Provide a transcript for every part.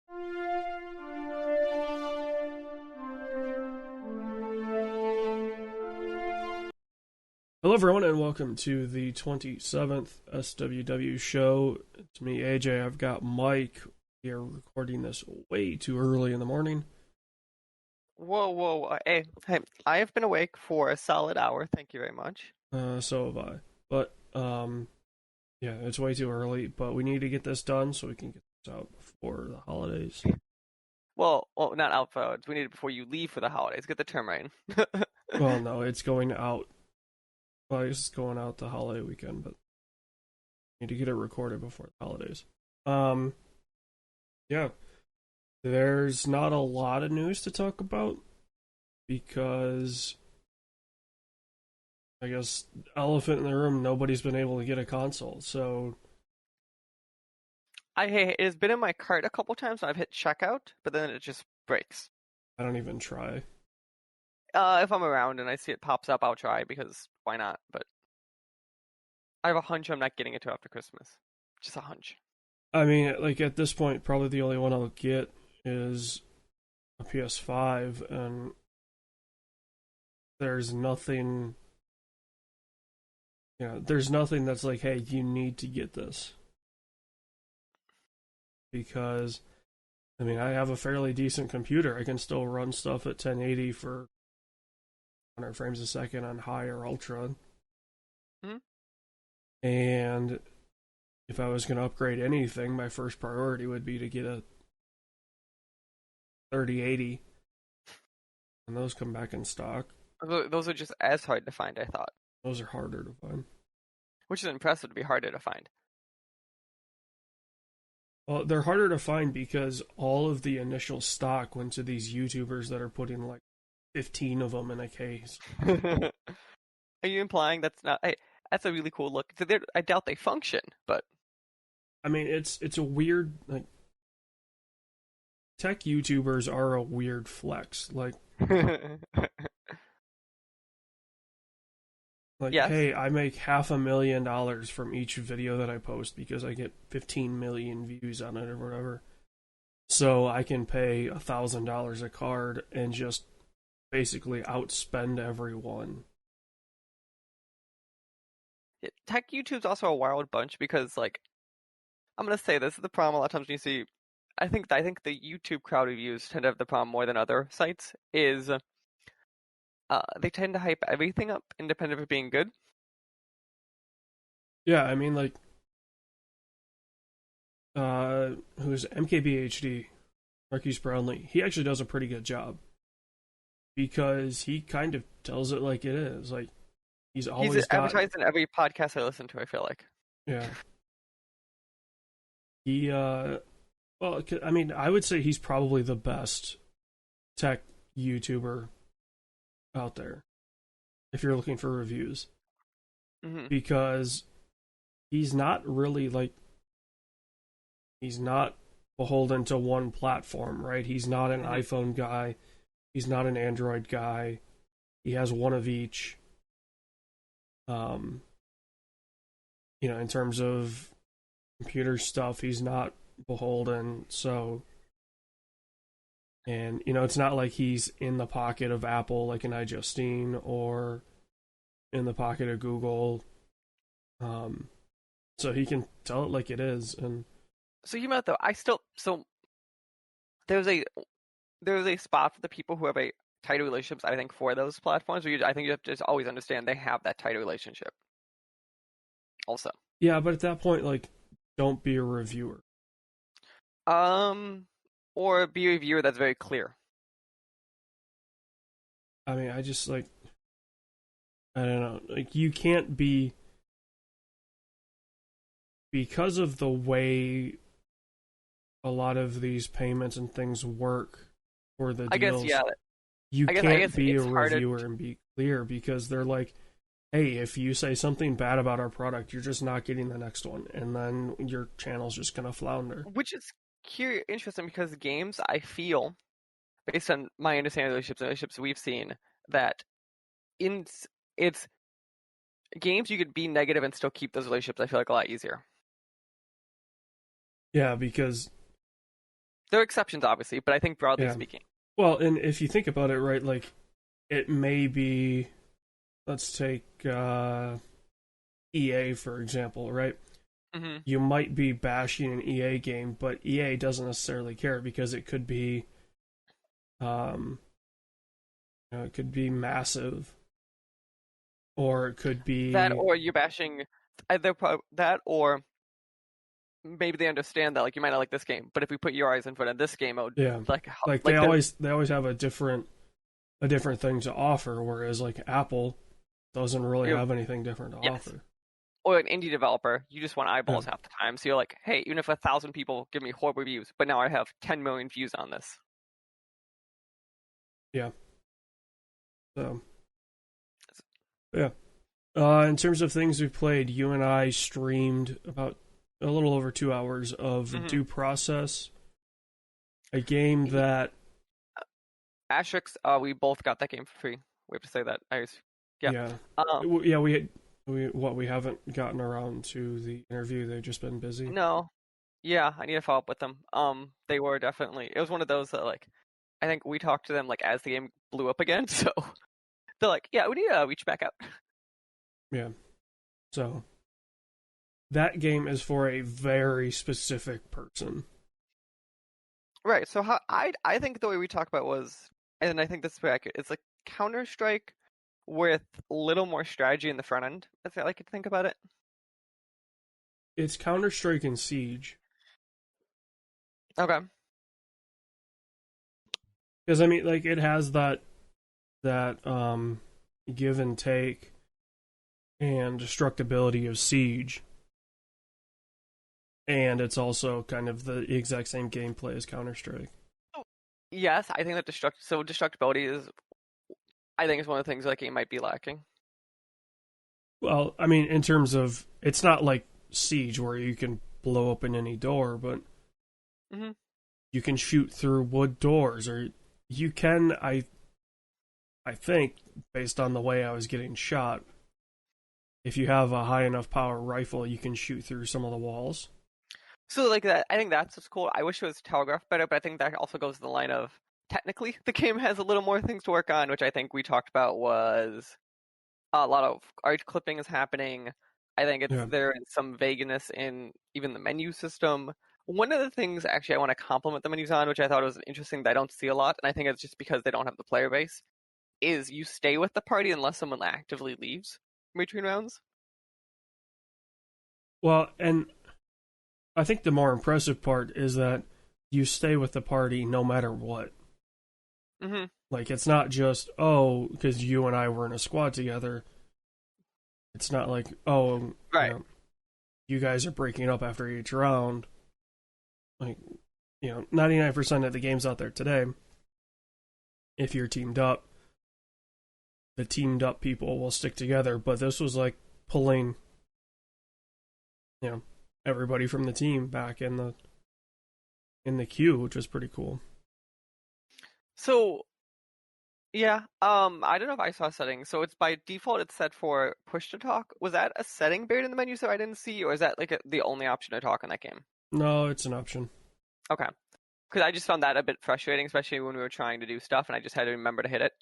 Hello, everyone, and welcome to the 27th SWW Show. It's me, AJ. I've got Mike. We are recording this way too early in the morning. Whoa, whoa, hey, I have been awake for a solid hour. Thank you very much. So have I. But, yeah, it's way too early, but we need to get this done so we can get this out before the holidays. Well, not out for, we need it before you leave for the holidays. Get the term right. Well, no, it's going out. Well, it's going out the holiday weekend, but we need to get it recorded before the holidays. Yeah. There's not a lot of news to talk about because I guess elephant in the room, nobody's been able to get a console. So It has been in my cart a couple times and I've hit checkout, but then it just breaks. I don't even try. If I'm around and I see it pops up, I'll try because why not? But I have a hunch I'm not getting it till after Christmas. Just a hunch. I mean, like at this point, probably the only one I'll get is a PS5, and there's nothing, there's nothing that's like, hey, you need to get this. Because, I mean, I have a fairly decent computer. I can still run stuff at 1080 for 100 frames a second on high or ultra. Hmm? And if I was going to upgrade anything, my first priority would be to get a 3080. And those come back in stock. Those are just as hard to find, I thought. Those are harder to find. Which is impressive to be harder to find. Well, they're harder to find because all of the initial stock went to these YouTubers that are putting like 15 of them in a case. Are you implying that's not? Hey, that's a really cool look. I doubt they function, but I mean, it's a weird, like, tech YouTubers are a weird flex. Like, yes. hey, I make $500,000 from each video that I post because I get 15 million views on it or whatever. So I can pay $1,000 a card and just basically outspend everyone. Tech YouTube's also a wild bunch because, like, I'm gonna say this is the problem a lot of times when you see. I think the YouTube crowd reviews tend to have the problem more than other sites is they tend to hype everything up independent of it being good. Yeah, I mean, like, who's MKBHD, Marquise Brownlee, he actually does a pretty good job because he kind of tells it like it is. Like, he's advertised in every podcast I listen to, I feel like. Yeah. He, well, I mean, I would say he's probably the best tech YouTuber out there if you're looking for reviews. Mm-hmm. Because he's not really like, he's not beholden to one platform, right? He's not an iPhone guy. He's not an Android guy. He has one of each. In terms of computer stuff, he's not beholden. So, and it's not like he's in the pocket of Apple like an iJustine or in the pocket of Google. So he can tell it like it is. And so you meant though, there's a spot for the people who have a tighter relationships. I think for those platforms, I think you have to just always understand they have that tighter relationship. Also, yeah, but at that point, like, don't be a reviewer. Or be a reviewer that's very clear. I mean, I just like, I don't know, like, you can't be, because of the way a lot of these payments and things work for the deals. I guess, yeah. You can't be a reviewer and be clear because they're like, hey, if you say something bad about our product, you're just not getting the next one, and then your channel's just gonna flounder. Which is interesting because games, I feel, based on my understanding of relationships we've seen, that it's games you could be negative and still keep those relationships. I feel like a lot easier. Yeah, because There are exceptions, obviously, but I think broadly Yeah. speaking. Well, and if you think about it, right, like it may be, let's take EA for example, right? Hmm. You might be bashing an EA game, but EA doesn't necessarily care because it could be, um, it could be massive, or it could That be, or you're bashing either that or maybe they understand that like you might not like this game, but if we put your eyes in front of this game, it would yeah, like like the they always have a different thing to offer, whereas like Apple doesn't really you have anything different to yes. offer. Or an indie developer, you just want Yeah, eyeballs half the time. So you're like, hey, even if 1,000 people give me horrible reviews, but now I have 10 million views on this. yeah. So yeah. In terms of things we've played, you and I streamed about a little over 2 hours of Hmm. Due Process, a game that, Asterix, we both got that game for free. We have to say that. Yeah. yeah, Um, yeah, we haven't gotten around to the interview. They've just been busy. no, yeah, I need to follow up with them. They were definitely. It was one of those that like, I think we talked to them like as the game blew up again. So they're like, yeah, we need to reach back out. Yeah. So that game is for a very specific person. Right. So how I think the way we talk about was, and I think this is very accurate. It's like Counter Strike with a little more strategy in the front end. That's how I could think about it. It's Counter-Strike and Siege. Okay. Because I mean, like, it has that give and take and destructibility of Siege, and it's also kind of the exact same gameplay as Counter Strike. Yes, I think that destructibility is. I think it's one of the things that game might be lacking. Well, I mean, in terms of it's not like Siege where you can blow open any door, but Hmm. you can shoot through wood doors, or you can. I think based on the way I was getting shot, if you have a high enough power rifle, you can shoot through some of the walls. So like that, I think that's what's cool. I wish it was telegraphed better, but I think that also goes to the line of technically the game has a little more things to work on, which I think we talked about was a lot of art clipping is happening. I think it's Yeah. there is some vagueness in even the menu system. One of the things actually I want to compliment the menus on, which I thought was interesting that I don't see a lot, and I think it's just because they don't have the player base, is you stay with the party unless someone actively leaves between rounds. Well, and I think the more impressive part is that you stay with the party no matter what. Hmm. Like, it's not just, oh, because you and I were in a squad together. It's not like, oh, Right. you guys are breaking up after each round. Like, 99% of the games out there today, if you're teamed up, the teamed up people will stick together. But this was like pulling, you know, everybody from the team back in the queue, which was pretty cool. So yeah, I don't know if I saw settings. So it's by default it's set for push to talk. Was that a setting buried in the menu so I didn't see, or is that like the only option to talk in that game? No, it's an option. Okay, because I just found that a bit frustrating, especially when we were trying to do stuff and I just had to remember to hit it.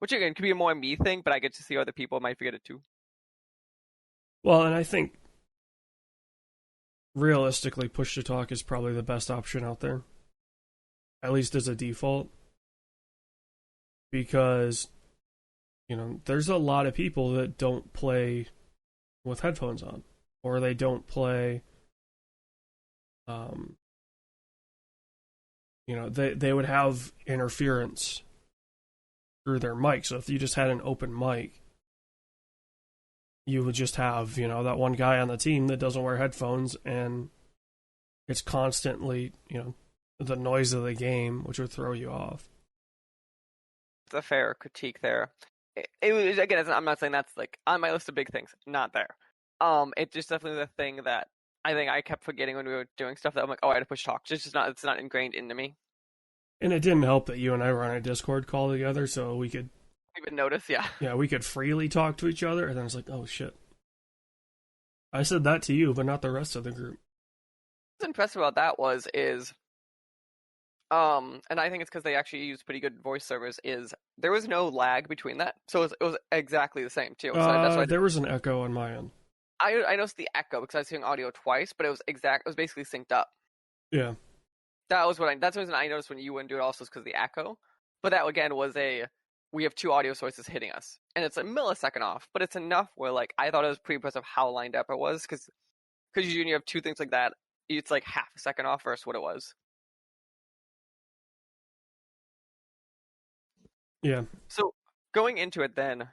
Which again could be a more me thing, but I get to see other people might forget it too. Well, and I think realistically, push to talk is probably the best option out there, at least as a default, because there's a lot of people that don't play with headphones on, or they don't play. Um, they would have interference through their mic. So if you just had an open mic, you would just have that one guy on the team that doesn't wear headphones, and it's constantly the noise of the game, which would throw you off. It's a fair critique there. It was again. I'm not saying that's like on my list of big things. Not there. It's just definitely the thing that I think I kept forgetting when we were doing stuff that I'm like, oh, I had to push talk. It's just not. It's not ingrained into me. And it didn't help that you and I were on a Discord call together, so we could, Even notice, yeah. we could freely talk to each other. And then it's like, oh shit, I said that to you, but not the rest of the group. What's impressive about that is and I think it's because they actually use pretty good voice servers. Is there was no lag between that, so it was exactly the same too. So that's why There was an echo on my end. I noticed the echo because I was hearing audio twice, but it was basically synced up. Yeah. That's the reason I noticed when you wouldn't do it also is because of the echo. But that again was we have two audio sources hitting us, and it's a millisecond off, but it's enough where like I thought it was pretty impressive how lined up it was because usually when you have two things like that, it's like half a second off versus what it was. Yeah. So going into it then,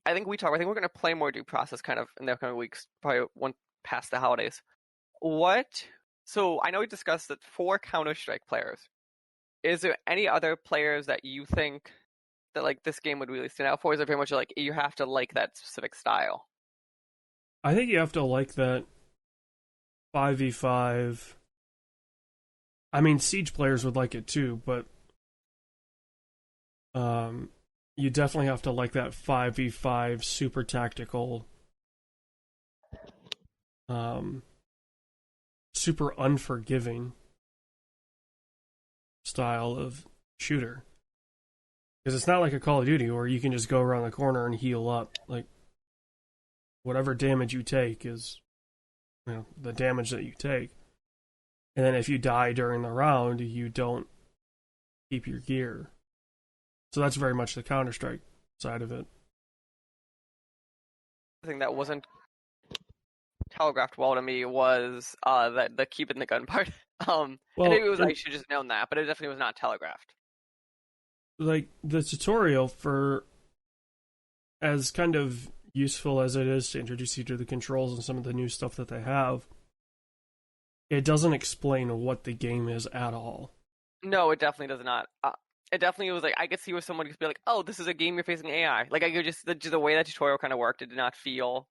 I think we're going to play more Due Process kind of in the upcoming weeks, probably one past the holidays. So I know we discussed that for Counter-Strike players, is there any other players that you think that like this game would really stand out for? Is it pretty much like you have to like that specific style? I think you have to like that 5v5. I mean, Siege players would like it too, but you definitely have to like that 5v5 super tactical, super unforgiving style of shooter. Because it's not like a Call of Duty where you can just go around the corner and heal up. Like, whatever damage you take is, the damage that you take. And then if you die during the round, you don't keep your gear. So that's very much the Counter-Strike side of it. I think that wasn't telegraphed well to me was that the keeping the gun part. And maybe I should just known that, but it definitely was not telegraphed. Like, the tutorial, for as kind of useful as it is to introduce you to the controls and some of the new stuff that they have, it doesn't explain what the game is at all. No, it definitely does not. It definitely was like I could see where someone could be like, "Oh, this is a game you're facing AI." Like I could just the way that tutorial kind of worked, it did not feel.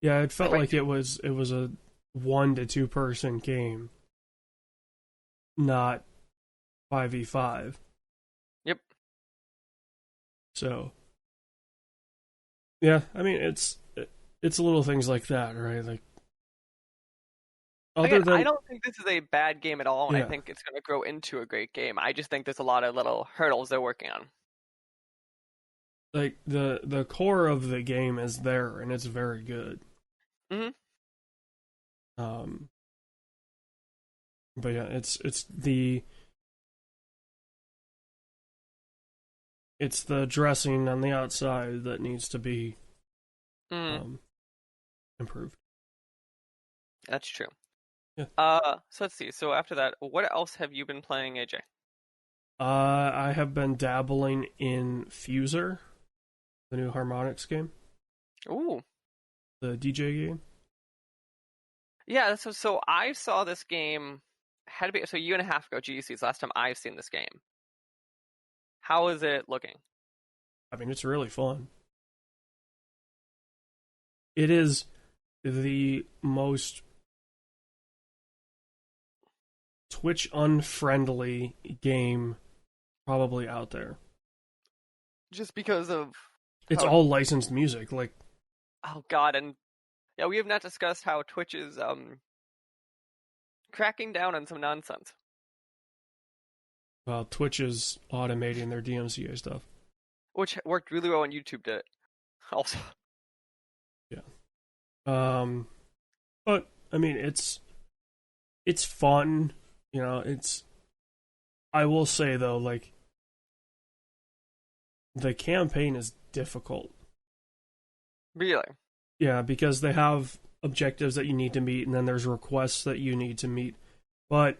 Yeah, it felt like it was a 1 to 2 person game, not 5v5. Yep. So, yeah, I mean it's little things like that, right? Like, I don't think this is a bad game at all, and I think it's going to grow into a great game. I just think there's a lot of little hurdles they're working on. Like, the core of the game is there, and it's very good. Mm-hmm. But yeah, it's the dressing on the outside that needs to be improved. That's true. Yeah. So let's see. So after that, what else have you been playing, AJ? I have been dabbling in Fuser, the new harmonics game. Ooh. The DJ game. Yeah, so I saw this game had to be a year and a half ago. GDC is the last time I've seen this game. How is it looking? I mean, it's really fun. It is the most Twitch unfriendly game probably out there. Just because of it's all licensed music, like, oh god, and yeah, we have not discussed how Twitch is cracking down on some nonsense. Well, Twitch is automating their DMCA stuff, which worked really well when YouTube did it. Also, yeah. But I mean, it's fun. I will say though, like, the campaign is difficult. Really? Yeah, because they have objectives that you need to meet, and then there's requests that you need to meet. But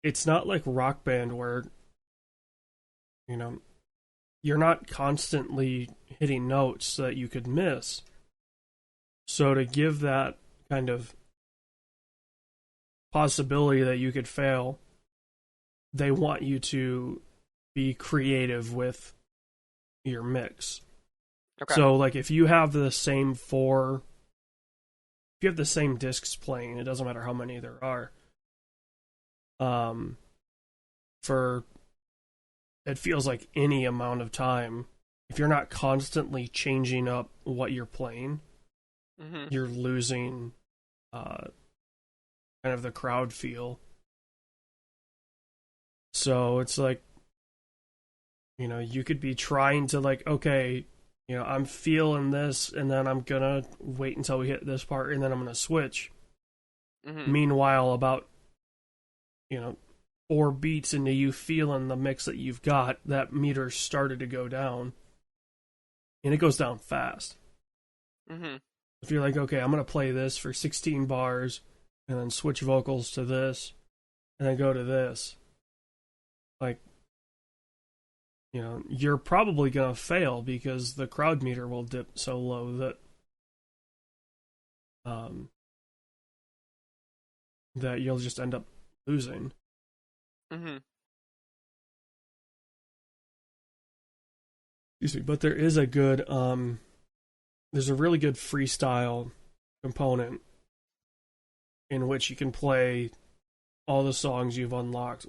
it's not like Rock Band where, you're not constantly hitting notes that you could miss. So to give that kind of possibility that you could fail, they want you to be creative with your mix. Okay. So, like, if you have the same discs playing, it doesn't matter how many there are. It feels like any amount of time, if you're not constantly changing up what you're playing, you're losing kind of the crowd feel. So it's like, you could be trying to like, okay, I'm feeling this, and then I'm gonna wait until we hit this part, and then I'm gonna switch. Mm-hmm. Meanwhile, about 4 beats into you feeling the mix that you've got, that meter started to go down, and it goes down fast. Mm-hmm. If you're like, okay, I'm gonna play this for 16 bars, and then switch vocals to this, and then go to this, like, you're probably gonna fail because the crowd meter will dip so low that you'll just end up losing. Mm-hmm. Excuse me, but there is a good there's a really good freestyle component in which you can play all the songs you've unlocked.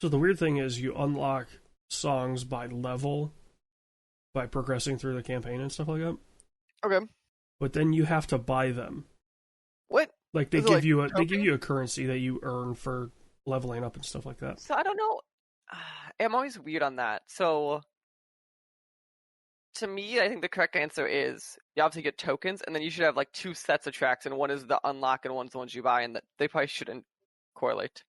So the weird thing is you unlock songs by level by progressing through the campaign and stuff like that. Okay. But then you have to buy them. What? Like they give you a currency that you earn for leveling up and stuff like that. So I don't know. I'm always weird on that. So to me, I think the correct answer is you obviously get tokens, and then you should have like 2 sets of tracks, and one is the unlock and one's the ones you buy, and that they probably shouldn't correlate.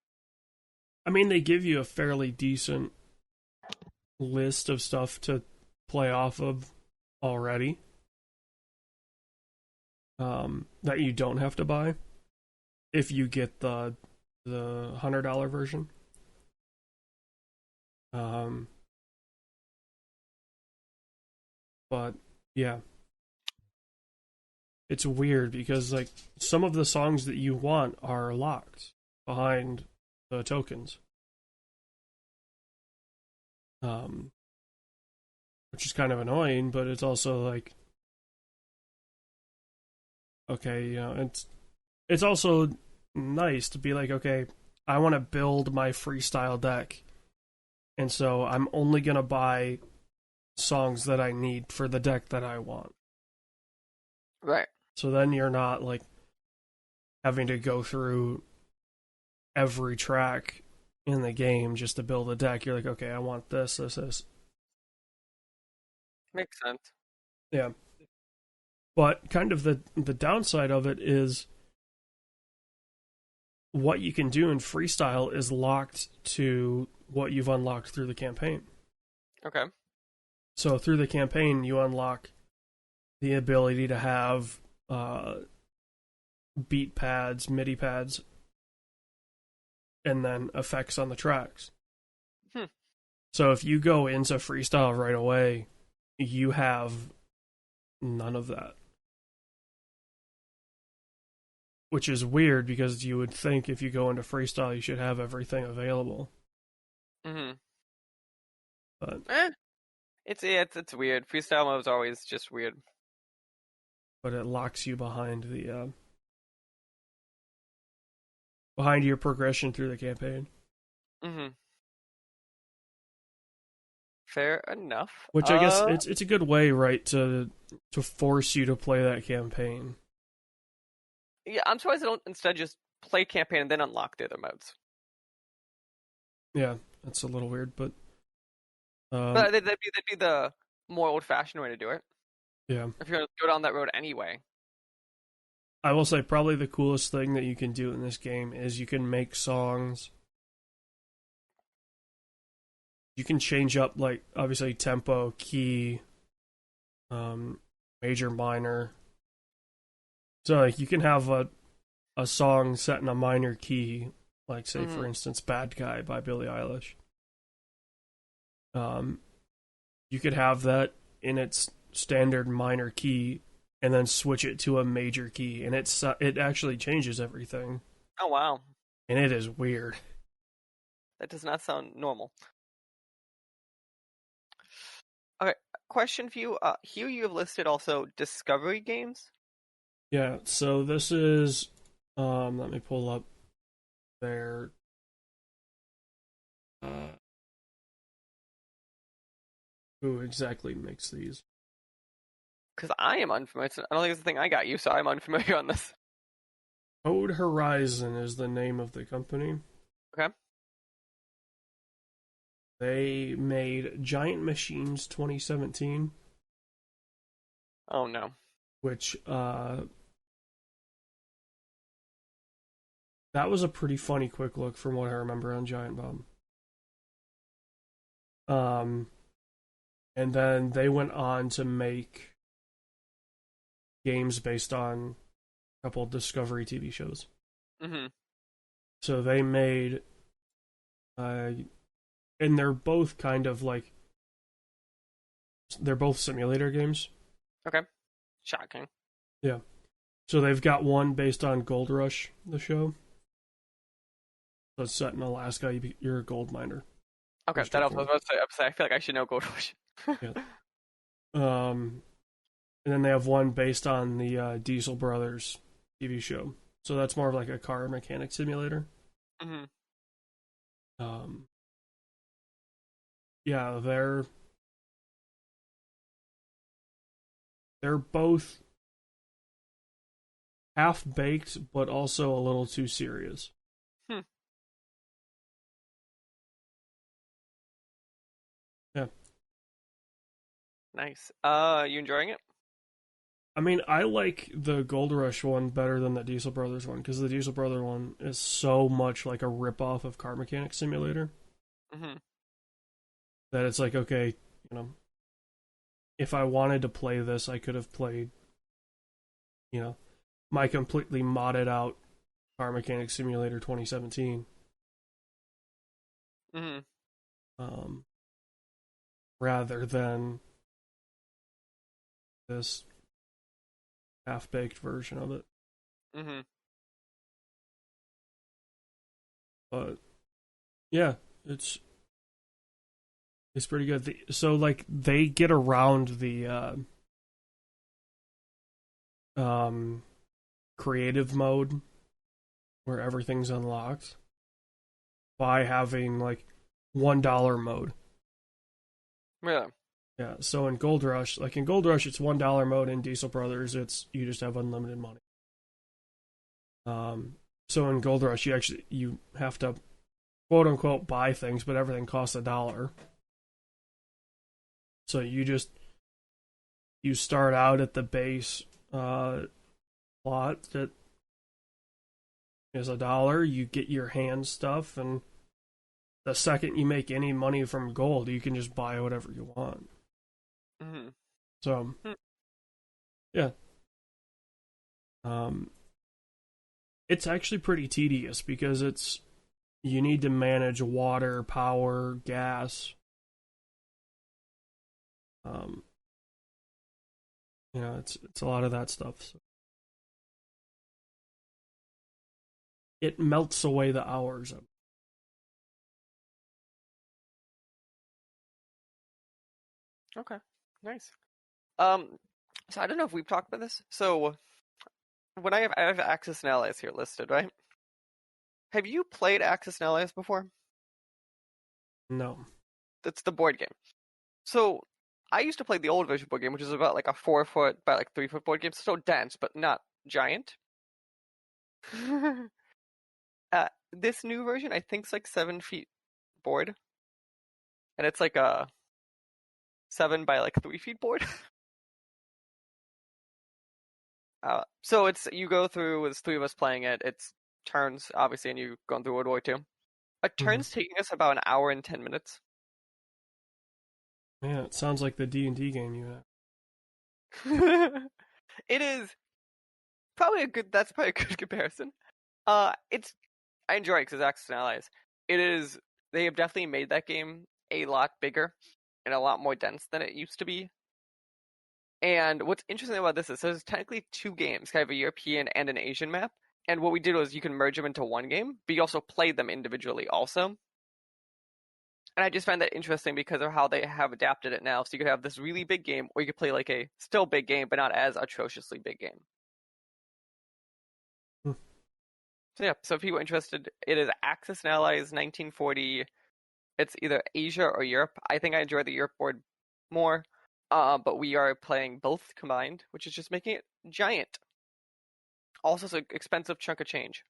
I mean, they give you a fairly decent list of stuff to play off of already, that you don't have to buy if you get the $100 version. But yeah, it's weird because like some of the songs that you want are locked behind the tokens, which is kind of annoying. But it's also like, okay, it's also nice to be like, okay, I want to build my freestyle deck, and so I'm only gonna buy songs that I need for the deck that I want. Right. So then you're not like having to go through every track in the game just to build a deck. You're like, okay, I want this. Makes sense. Yeah. But kind of the downside of it is what you can do in freestyle is locked to what you've unlocked through the campaign. Okay. So through the campaign, you unlock the ability to have beat pads, MIDI pads, and then effects on the tracks. So if you go into freestyle right away, you have none of that. Which is weird because you would think if you go into freestyle, you should have everything available. Mm-hmm. But it's weird. Freestyle mode is always just weird. But it locks you behind behind your progression through the campaign. Mm-hmm. Fair enough. Which I guess it's a good way, right, to force you to play that campaign. Yeah, I'm surprised they don't instead just play campaign and then unlock the other modes. Yeah, that's a little weird, but that'd be the more old-fashioned way to do it. Yeah. If you're gonna go down that road anyway. I will say probably the coolest thing that you can do in this game is you can make songs. You can change up, like, obviously tempo, key, major, minor. So, like, you can have a song set in a minor key, like, say, for instance, Bad Guy by Billie Eilish. You could have that in its standard minor key and then switch it to a major key, and it actually changes everything. Oh, wow. And it is weird. That does not sound normal. Okay, question for you. Here you have listed also Discovery games. Yeah, so this is, let me pull up their, who exactly makes these. Because I am unfamiliar. I don't think it's the thing I got you, so I'm unfamiliar on this. Code Horizon is the name of the company. Okay. They made Giant Machines 2017, Oh no. which that was a pretty funny quick look from what I remember on Giant Bomb. Um, and then they went on to make games based on a couple of Discovery TV shows. Mm-hmm. So they made, and they're both kind of like, they're both simulator games. Okay. Shocking. Yeah. So they've got one based on Gold Rush, the show. So it's set in Alaska. You're a gold miner. Okay, that also I was about to say. I feel like I should know Gold Rush. Yeah. And then they have one based on the Diesel Brothers TV show. So that's more of like a car mechanic simulator. Mm-hmm. Yeah, they're both half baked, but also a little too serious. Hmm. Yeah. Nice. You enjoying it? I mean, I like the Gold Rush one better than the Diesel Brothers one because the Diesel Brother one is so much like a ripoff of Car Mechanic Simulator Mm-hmm. that it's like, okay, you know, if I wanted to play this, I could have played, you know, my completely modded out Car Mechanic Simulator 2017. Mm-hmm. Rather than this half-baked version of it. Mm-hmm. But yeah, it's pretty good. So like they get around the creative mode where everything's unlocked by having like $1 mode. Yeah. Yeah, so in Gold Rush, it's $1 mode. In Diesel Brothers, it's you just have unlimited money. So in Gold Rush, you have to quote unquote buy things, but everything costs $1. So you start out at the base plot that is $1. You get your hand stuff, and the second you make any money from gold, you can just buy whatever you want. Mm-hmm. So, yeah. It's actually pretty tedious because you need to manage water, power, gas. It's a lot of that stuff. So. It melts away the hours of. Okay. Nice. So I don't know if we've talked about this. So when I have Axis and Allies here listed, right? Have you played Axis and Allies before? No. That's the board game. So I used to play the old version board game, which is about like a 4 foot by like 3 foot board game. So dense, but not giant. This new version, I think, is like 7 feet board, and it's like a 7 by like 3 feet board. So it's you go through. There's three of us playing it. It's turns, obviously, and you going through World War II. A turn's taking us about an hour and 10 minutes. Yeah, it sounds like the D&D game you It is probably a good. That's probably a good comparison. It's I enjoy it because it's Axis and Allies. It is. They have definitely made that game a lot bigger and a lot more dense than it used to be. And what's interesting about this is there's technically two games, kind of a European and an Asian map. And what we did was you can merge them into one game, but you also play them individually also. And I just find that interesting because of how they have adapted it now. So you could have this really big game, or you could play like a still big game, but not as atrociously big game. have. So yeah, so if people are interested, it is Axis and Allies 1940. It's either Asia or Europe. I think I enjoy the Europe board more, but we are playing both combined, which is just making it giant. Also, it's an expensive chunk of change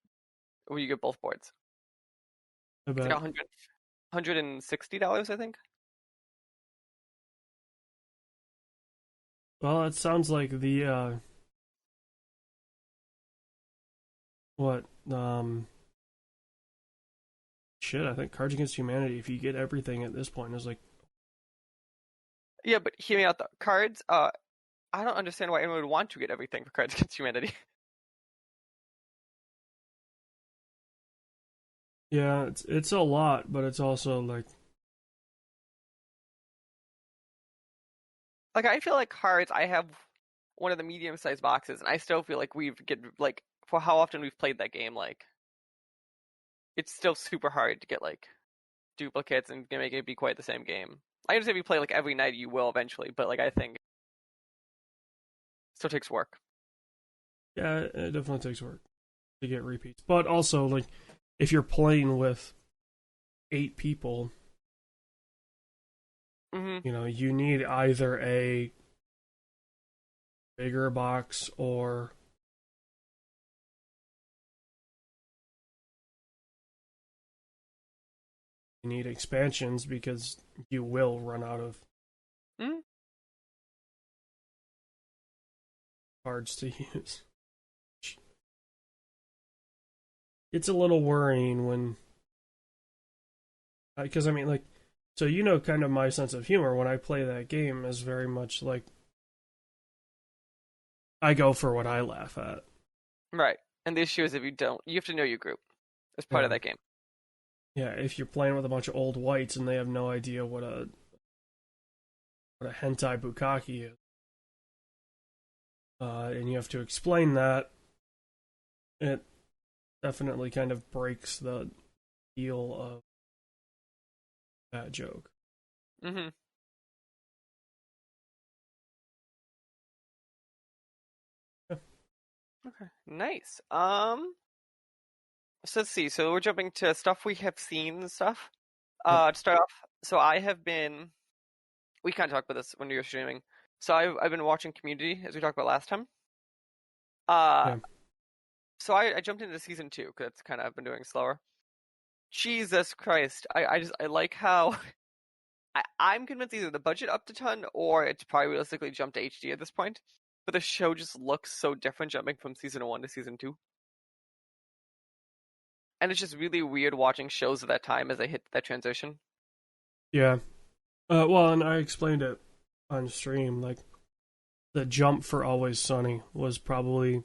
when you get both boards. I It's bet. like $160, I think. Well, it sounds like the what shit. I think Cards Against Humanity. If you get everything at this point, is like Yeah, but hear me out though. Cards, I don't understand why anyone would want to get everything for Cards Against Humanity. yeah, it's a lot, but it's also like Like I feel like cards, I have one of the medium-sized boxes, and I still feel like we've get like for how often we've played that game, like it's still super hard to get like duplicates and make it be quite the same game. I understand if you play like every night, you will eventually, but like I think it still takes work. yeah, it definitely takes work to get repeats. But also like if you're playing with 8 people, Mm-hmm. you know, you need either a bigger box or you need expansions because you will run out of Mm-hmm. cards to use. It's a little worrying when, because I mean, like, so you know, kind of my sense of humor when I play that game is very much like I go for what I laugh at. Right. And the issue is if you don't, you have to know your group as part of Yeah, that game. yeah. If you're playing with a bunch of old whites and they have no idea what a hentai bukkake is, and you have to explain that, it definitely kind of breaks the feel of that joke. Mm-hmm. Yeah. Okay. Nice. So let's see. So we're jumping to stuff we have seen and stuff. Yep. To start off, so I have been. We kind of talked about this when you were streaming. So I've been watching Community as we talked about last time. Uh, Yeah. so I jumped into season 2 because it's kind of I've been doing slower. Jesus Christ! I like how I'm convinced either the budget upped a ton or it's probably realistically jumped to HD at this point. But the show just looks so different jumping from season 1 to season 2, and it's just really weird watching shows at that time as they hit that transition. Yeah. Well, and I explained it on stream. Like the jump for Always Sunny was probably,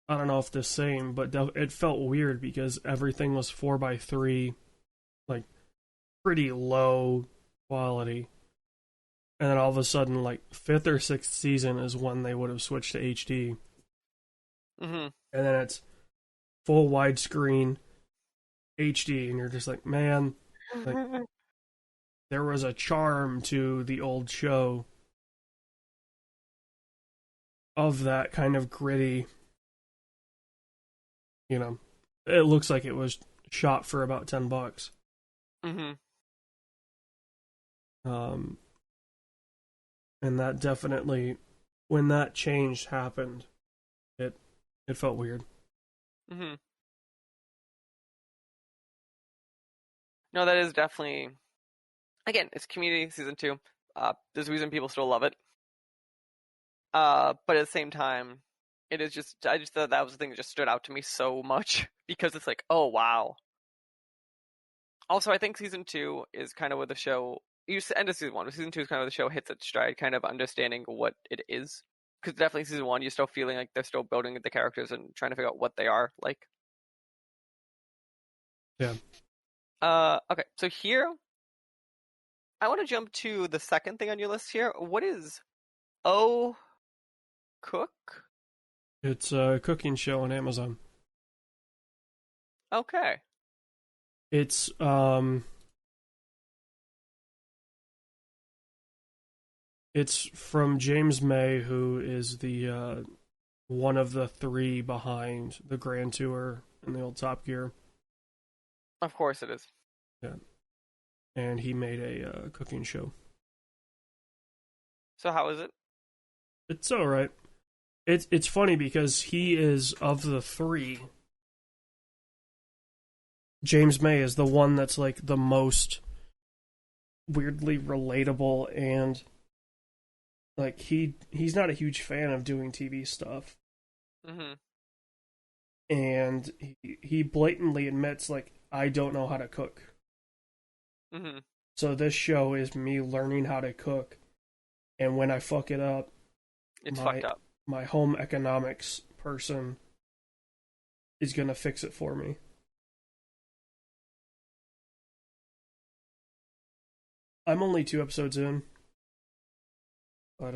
I don't know if the same, but it felt weird because everything was 4:3, like pretty low quality, and then all of a sudden, like fifth or sixth season is when they would have switched to HD, Mm-hmm. and then it's full widescreen HD, and you're just like, man, like there was a charm to the old show of that kind of gritty, you know, it looks like it was shot for about $10. Mm-hmm. Um, and that definitely, when that change happened, it it felt weird. Mm-hmm. No, that is definitely again, it's Community season 2. There's a reason people still love it. But at the same time, it is just I just thought that was the thing that just stood out to me so much because it's like, oh wow. Also, I think season 2 is kind of where the show you end of season 1, but season 2 is kind of where the show hits its stride, kind of understanding what it is. Because definitely season 1, you're still feeling like they're still building the characters and trying to figure out what they are like. Yeah. Okay, so here I want to jump to the second thing on your list here. What is Oh Cook? It's a cooking show on Amazon. Okay. It's it's from James May, who is the one of the 3 behind the Grand Tour and the old Top Gear. Of course it is. Yeah, and he made a cooking show. So how is it? It's all right. It's funny because he is of the 3. James May is the one that's like the most weirdly relatable, and like he's not a huge fan of doing TV stuff. Mm-hmm. And he blatantly admits like I don't know how to cook. Mm-hmm. So this show is me learning how to cook, and when I fuck it up, It's my fucked up. my home economics person is gonna fix it for me. I'm only 2 episodes in, but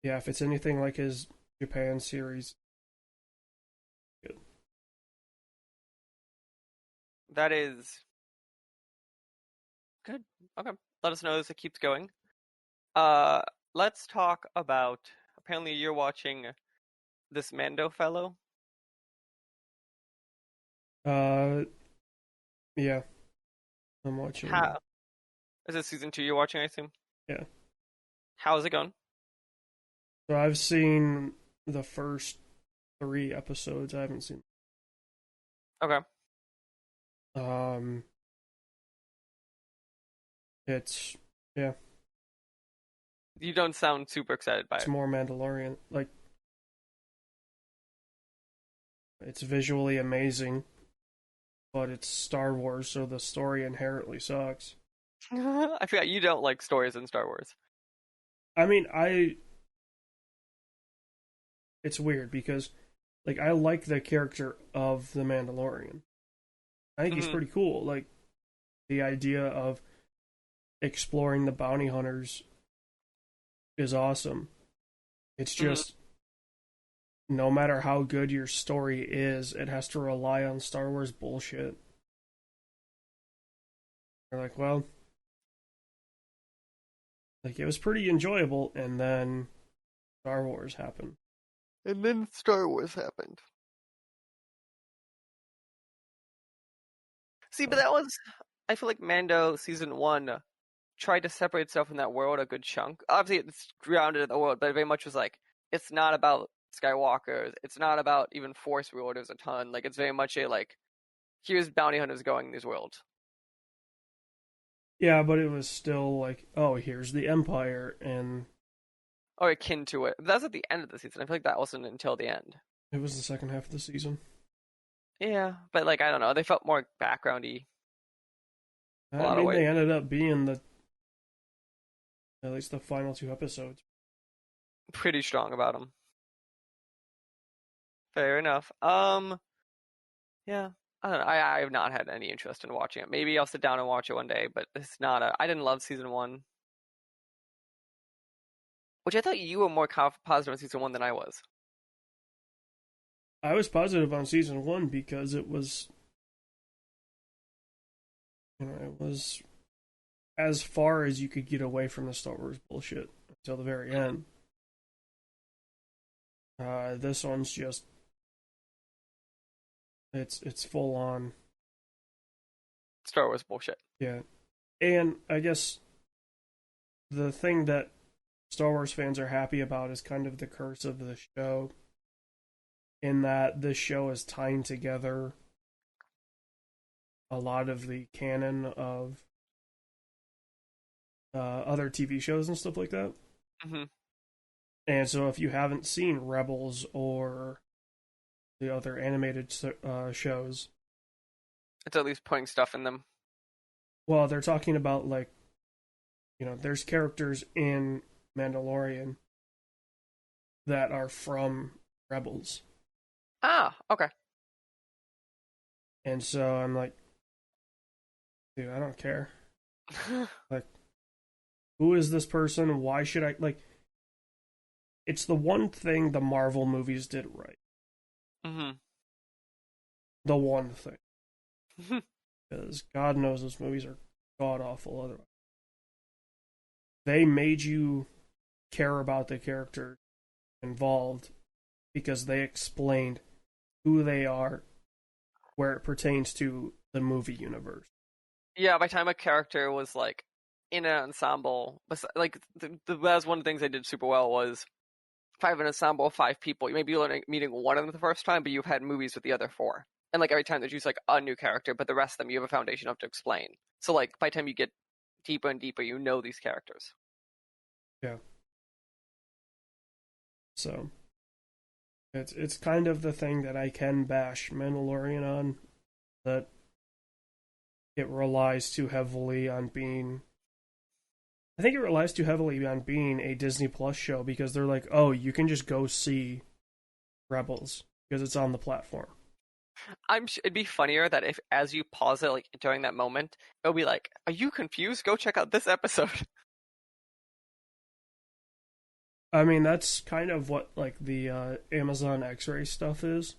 yeah, if it's anything like his Japan series, good. That is good. Okay. Let us know as it keeps going. Uh, let's talk about. Apparently, you're watching this Mando fellow. Uh, yeah, I'm watching. How is this season 2 you're watching? I assume. Yeah, How's it going? so I've seen the first 3 episodes. I haven't seen. Okay. Um, it's yeah, You don't sound super excited by it's it. more Mandalorian. Like it's visually amazing, but it's Star Wars, so the story inherently sucks. I forgot you don't like stories in Star Wars. I mean, it's weird because like I like the character of the Mandalorian. I think he's Mm-hmm. pretty cool. Like the idea of exploring the bounty hunters is awesome. It's Mm-hmm. just no matter how good your story is, it has to rely on Star Wars bullshit. They're like, well, like it was pretty enjoyable, and then Star Wars happened. And then Star Wars happened. See, but So, that was. I feel like Mando season 1 tried to separate itself from that world a good chunk. Obviously, it's grounded in the world, but it very much was like it's not about Skywalkers. It's not about even Force wielders a ton. Like it's very much a like here's bounty hunters going in these worlds. yeah, but it was still like, oh, here's the Empire, and Or akin to it. But that's at the end of the season. I feel like that wasn't until the end. it was the second half of the season. Yeah, but like I don't know, they felt more backgroundy a I lot of mean, ways. they ended up being the at least the final 2 episodes. Pretty strong about them. Fair enough. Yeah. I don't know. I have not had any interest in watching it. Maybe I'll sit down and watch it one day, but it's not a. I didn't love season 1, which I thought you were more positive on season 1 than I was. I was positive on season one because it was, it was as far as you could get away from the Star Wars bullshit until the very end. This one's just it's full on, Star Wars bullshit. yeah. And I guess the thing that Star Wars fans are happy about is kind of the curse of the show, in that this show is tying together a lot of the canon of other TV shows and stuff like that. Hmm. And so if you haven't seen Rebels or the other animated shows, It's at least putting stuff in them. well, they're talking about like, there's characters in Mandalorian that are from Rebels. Ah, okay. And so I'm like, dude, I don't care. Like, who is this person? Why should I like? It's the one thing the Marvel movies did right. Hmm. The one thing, because God knows those movies are god awful. Otherwise, they made you care about the character involved because they explained who they are, where it pertains to the movie universe. Yeah, by the time a character was like in an ensemble, like that was one of the things they did super well was if I have an ensemble of 5 people, you may be meeting one of them the first time, but you've had movies with the other 4. And like every time there's just like a new character, but the rest of them you have a foundation of to explain. So like by the time you get deeper and deeper, you know these characters. Yeah. So it's kind of the thing that I can bash Mandalorian on, that it relies too heavily on being. I think it relies too heavily on being a Disney Plus show, because they're like, oh, you can just go see Rebels because it's on the platform. It'd be funnier that if as you pause it like during that moment, it'll be like, "Are you confused? Go check out this episode." I mean, that's kind of what like the Amazon X-ray stuff is.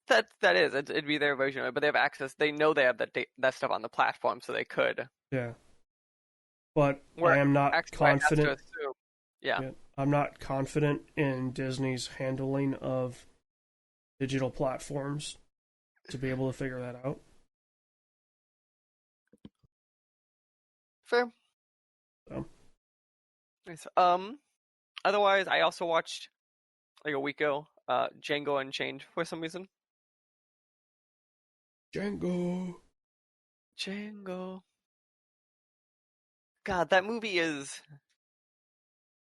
That is, it'd be their version of it, but they have access. They know they have that stuff on the platform, so they could. Yeah, but Where I am not X-ray has to confident. assume. Yeah. Yeah, I'm not confident in Disney's handling of digital platforms to be able to figure that out. Fair. So. Nice. Otherwise, I also watched like a week ago, Django Unchained for some reason. Django. God, that movie is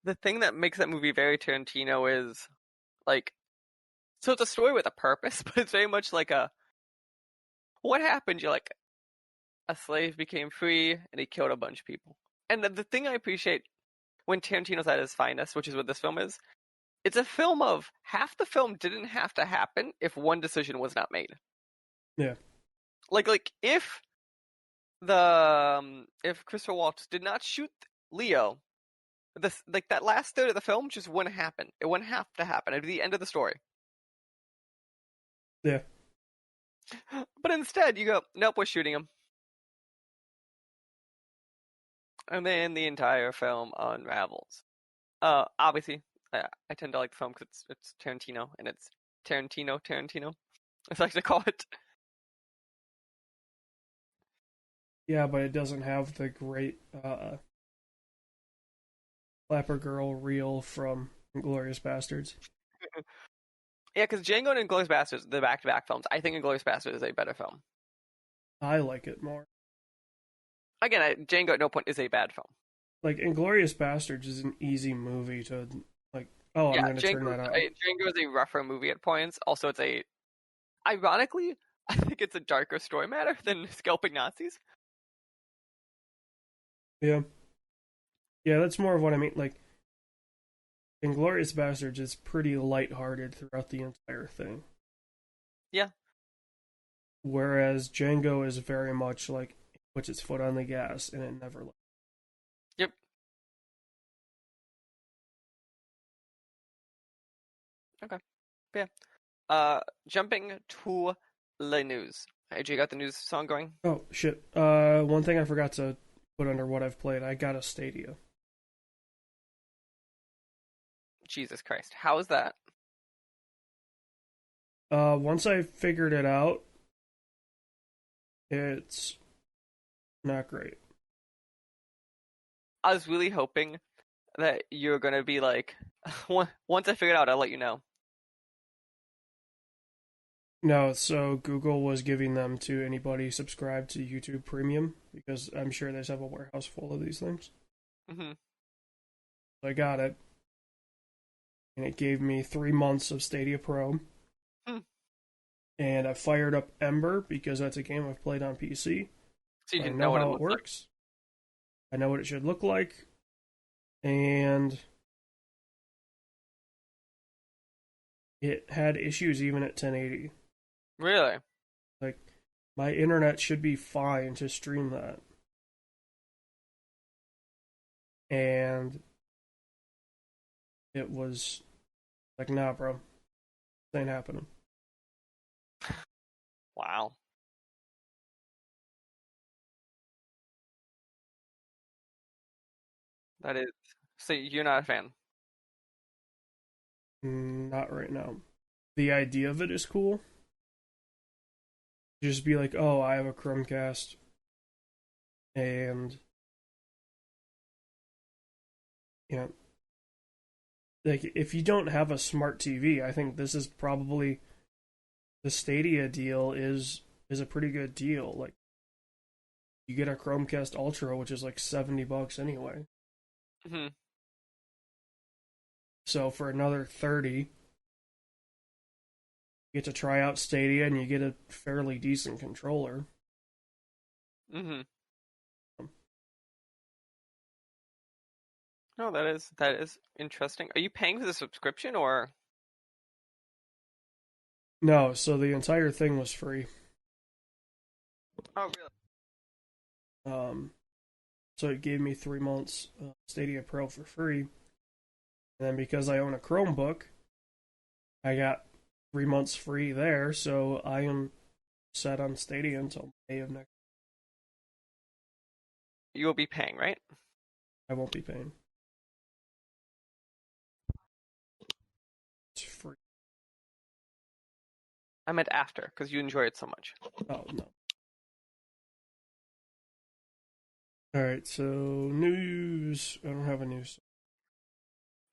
the thing that makes that movie very Tarantino is like, so it's a story with a purpose, but it's very much like what happened? You're like, a slave became free and he killed a bunch of people. And the thing I appreciate when Tarantino's at his finest, which is what this film is, it's a film of half the film didn't have to happen if one decision was not made. Yeah. Like if if Christopher Waltz did not shoot Leo, this like that last third of the film just wouldn't happen. It wouldn't have to happen. It'd be the end of the story. Yeah. But instead, you go, nope, we're shooting him. And then the entire film unravels. Obviously, I tend to like the film because it's Tarantino, and it's Tarantino, as I like to call it. Yeah, but it doesn't have the great Flapper Girl reel from Inglourious Bastards. Yeah, because Django and Inglourious Basterds, the back-to-back films, I think Inglourious Basterds is a better film. I like it more. Again, Django at no point is a bad film. Like, Inglourious Bastards is an easy movie to, like, oh, Yeah, I'm going to turn that on. Django is a rougher movie at points. Also, ironically, I think it's a darker story matter than scalping Nazis. Yeah. Yeah, that's more of what I mean. Like, Inglourious Bastards is pretty lighthearted throughout the entire thing. Yeah. Whereas Django is very much like, puts its foot on the gas and it never lets. Yep. Okay. Yeah. Jumping to the news. AJ, you got the news song going? Oh, shit. One thing I forgot to put under what I've played, I got a Stadia. Jesus Christ. How is that? Once I figured it out, it's not great. I was really hoping that you're gonna be like, once I figure it out, I'll let you know. No, so Google was giving them to anybody subscribed to YouTube Premium, because I'm sure they just have a warehouse full of these things. Mm-hmm. So I got it, and it gave me 3 months of Stadia Pro. And I fired up Ember because that's a game I've played on PC. So you I didn't know what how it it works. I know what it should look like. And it had issues even at 1080. Really? Like, my internet should be fine to stream that. And it was like, nah, bro. This ain't happening. Wow. That is. So you're not a fan? Not right now. The idea of it is cool. Just be like, oh, I have a Chromecast. And, you know, like if you don't have a smart TV, I think this is probably the Stadia deal is a pretty good deal. Like you get a Chromecast Ultra, which is like $70 anyway. Hmm. So for another 30, you get to try out Stadia and you get a fairly decent controller. Hmm. No, that is interesting. Are you paying for the subscription or? No, so the entire thing was free. Oh, really? Um, so it gave me 3 months Stadia Pro for free. And then because I own a Chromebook, I got 3 months free there. So I am set on Stadia until May of next. You will be paying, right? I won't be paying. It's free. I meant after, because you enjoy it so much. Oh no. All right, so news. I don't have a news.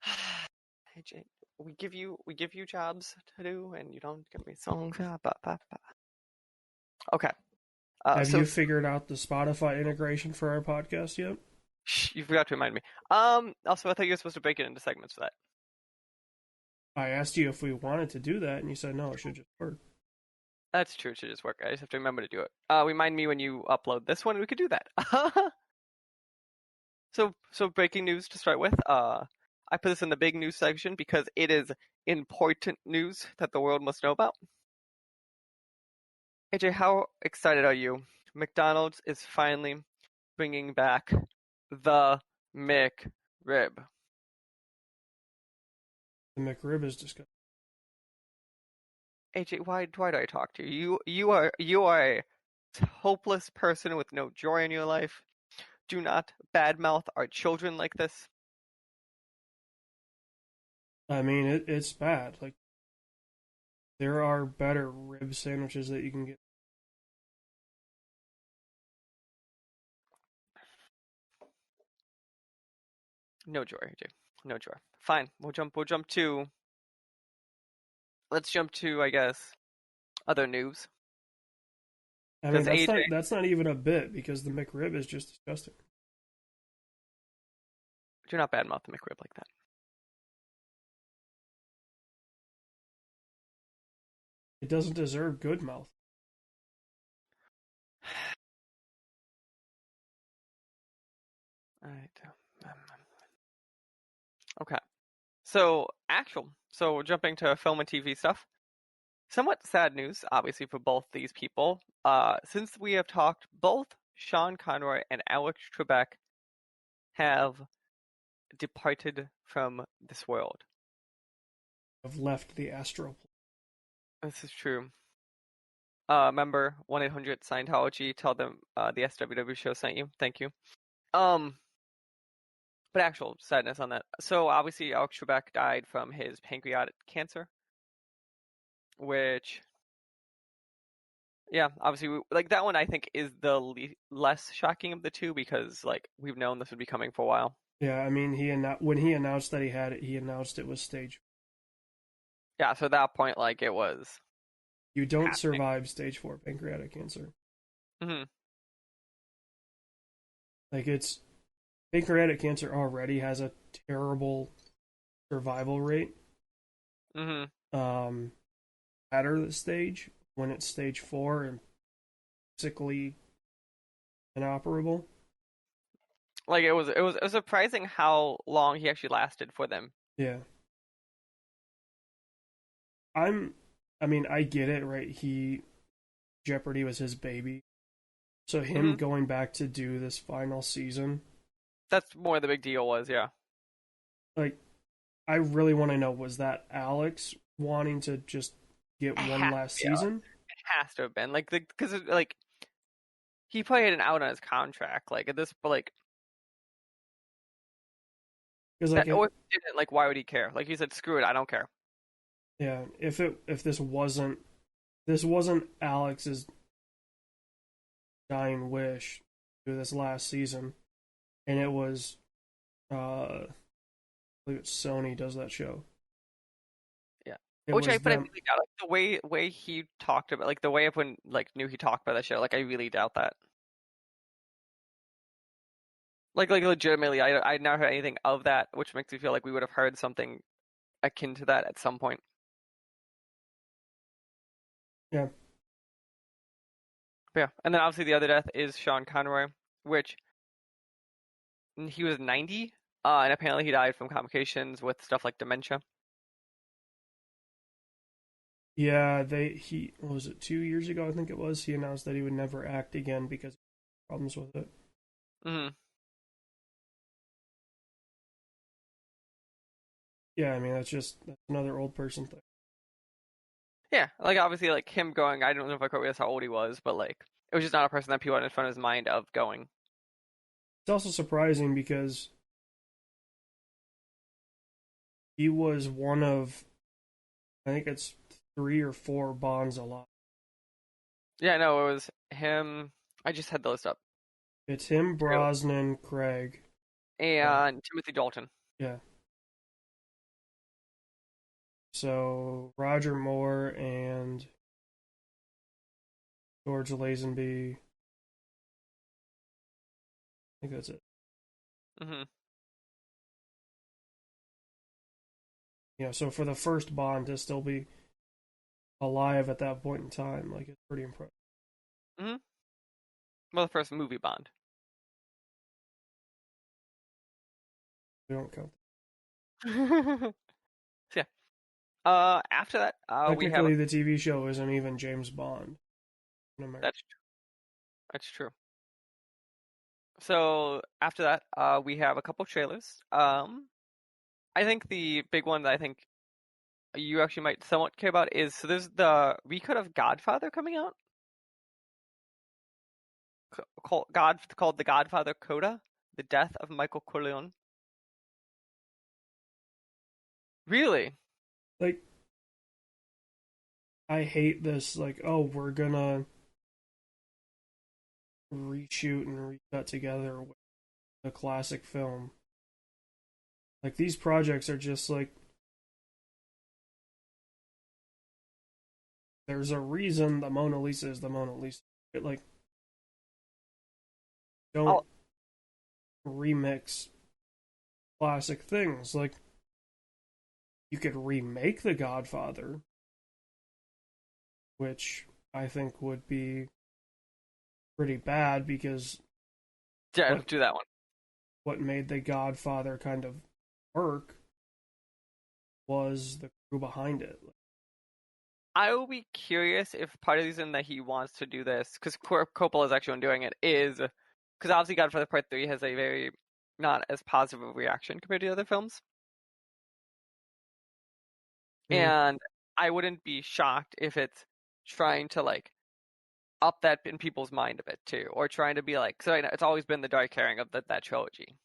Hey Jake, we give you jobs to do, and you don't give me songs. Okay. Have So you figured out the Spotify integration for our podcast yet? you forgot to remind me. Also, I thought you were supposed to break it into segments for that. I asked you if we wanted to do that, and you said no, it should just work. That's true. It should just work. I just have to remember to do it. Remind me when you upload this one, and we could do that. So breaking news to start with. I put this in the big news section because it is important news that the world must know about. AJ, how excited are you? McDonald's is finally bringing back the McRib. The McRib is disgusting. AJ, why do I talk to you? You are a hopeless person with no joy in your life. Do not badmouth our children like this. I mean, it's bad. Like there are better rib sandwiches that you can get. No joy, AJ. No joy. Fine. We'll jump to. Let's jump to, I guess, other news. I mean, Because AJ, that's not even a bit because the McRib is just disgusting. do not badmouth the McRib like that. It doesn't deserve good mouth. Alright. Okay. So jumping to film and TV stuff. Somewhat sad news, obviously, for both these people. Since we have talked, both Sean Conroy and Alex Trebek have departed from this world. I've left the astral. This is true. Remember 1-800 Scientology? Tell them the SWW Show sent you. Thank you. Um, but actual sadness on that. So obviously, Alex Trebek died from his pancreatic cancer, which, yeah, obviously, like that one, I think is the less shocking of the two because like we've known this would be coming for a while. Yeah, I mean, when he announced that he had it, he announced it was stage. Yeah, so at that point, like it was. You don't happening. survive stage 4 pancreatic cancer. Hmm. Like pancreatic cancer already has a terrible survival rate. Hmm. At the stage when it's stage 4 and basically inoperable. Like it was surprising how long he actually lasted for them. Yeah. I mean, I get it, right? Jeopardy was his baby. So him going back to do this final season. That's more the big deal was, yeah. Like, I really want to know, was that Alex wanting to just get one last season? It has to have been like because like he probably had an out on his contract. Like at this, but like Because like, or if he didn't, like why would he care? Like he said, screw it, I don't care. yeah, if this wasn't Alex's dying wish to do this last season, and it was believe it's Sony does that show. Yeah. It Which was but I them. really doubt, like, the way he talked about, like, the way everyone, like, knew he talked about that show, like, I really doubt that. Like legitimately, I never heard anything of that, which makes me feel like we would have heard something akin to that at some point. Yeah. But yeah, and then obviously the other death is Sean Conroy, which he was 90, and apparently he died from complications with stuff like dementia. Yeah, he what was it 2 years ago? I think it was. He announced that he would never act again because of problems with it. Hmm. Yeah, I mean that's another old person thing. Yeah, like obviously like him going, I don't know if I quite realized how old he was, but like it was just not a person that people had in front of his mind of going. It's also surprising because he was one of, I think it's 3 or 4 Bonds alive. Yeah, no, it was him. I just had the list up. It's him, Brosnan, Craig. And Timothy Dalton. Yeah. So Roger Moore and George Lazenby. I think that's it. Hmm. Yeah, so for the first Bond to still be alive at that point in time, like it's pretty impressive. Hmm. Well, the first movie Bond. We don't count. So yeah. After that, we have Technically, the TV show isn't even James Bond in America. that's true. So after that, we have a couple trailers. I think the big one that I think you actually might somewhat care about is, so there's the recut of Godfather coming out, called The Godfather Coda: The Death of Michael Corleone. Really? Like, I hate this. Like, oh, we're gonna reshoot and recut together with a classic film. Like, these projects are just like, there's a reason the Mona Lisa is the Mona Lisa. Like, don't I'll, remix classic things. Like, you could remake The Godfather, which I think would be pretty bad because yeah, what don't do that one. what made The Godfather kind of work was the crew behind it. I will be curious if part of the reason that he wants to do this, because Coppola is actually doing it, is because obviously Godfather Part 3 has a very not as positive a reaction compared to other films. Mm. And I wouldn't be shocked if it's trying to like up that in people's mind a bit too, or trying to be like, so I know it's always been the dark herring of that trilogy.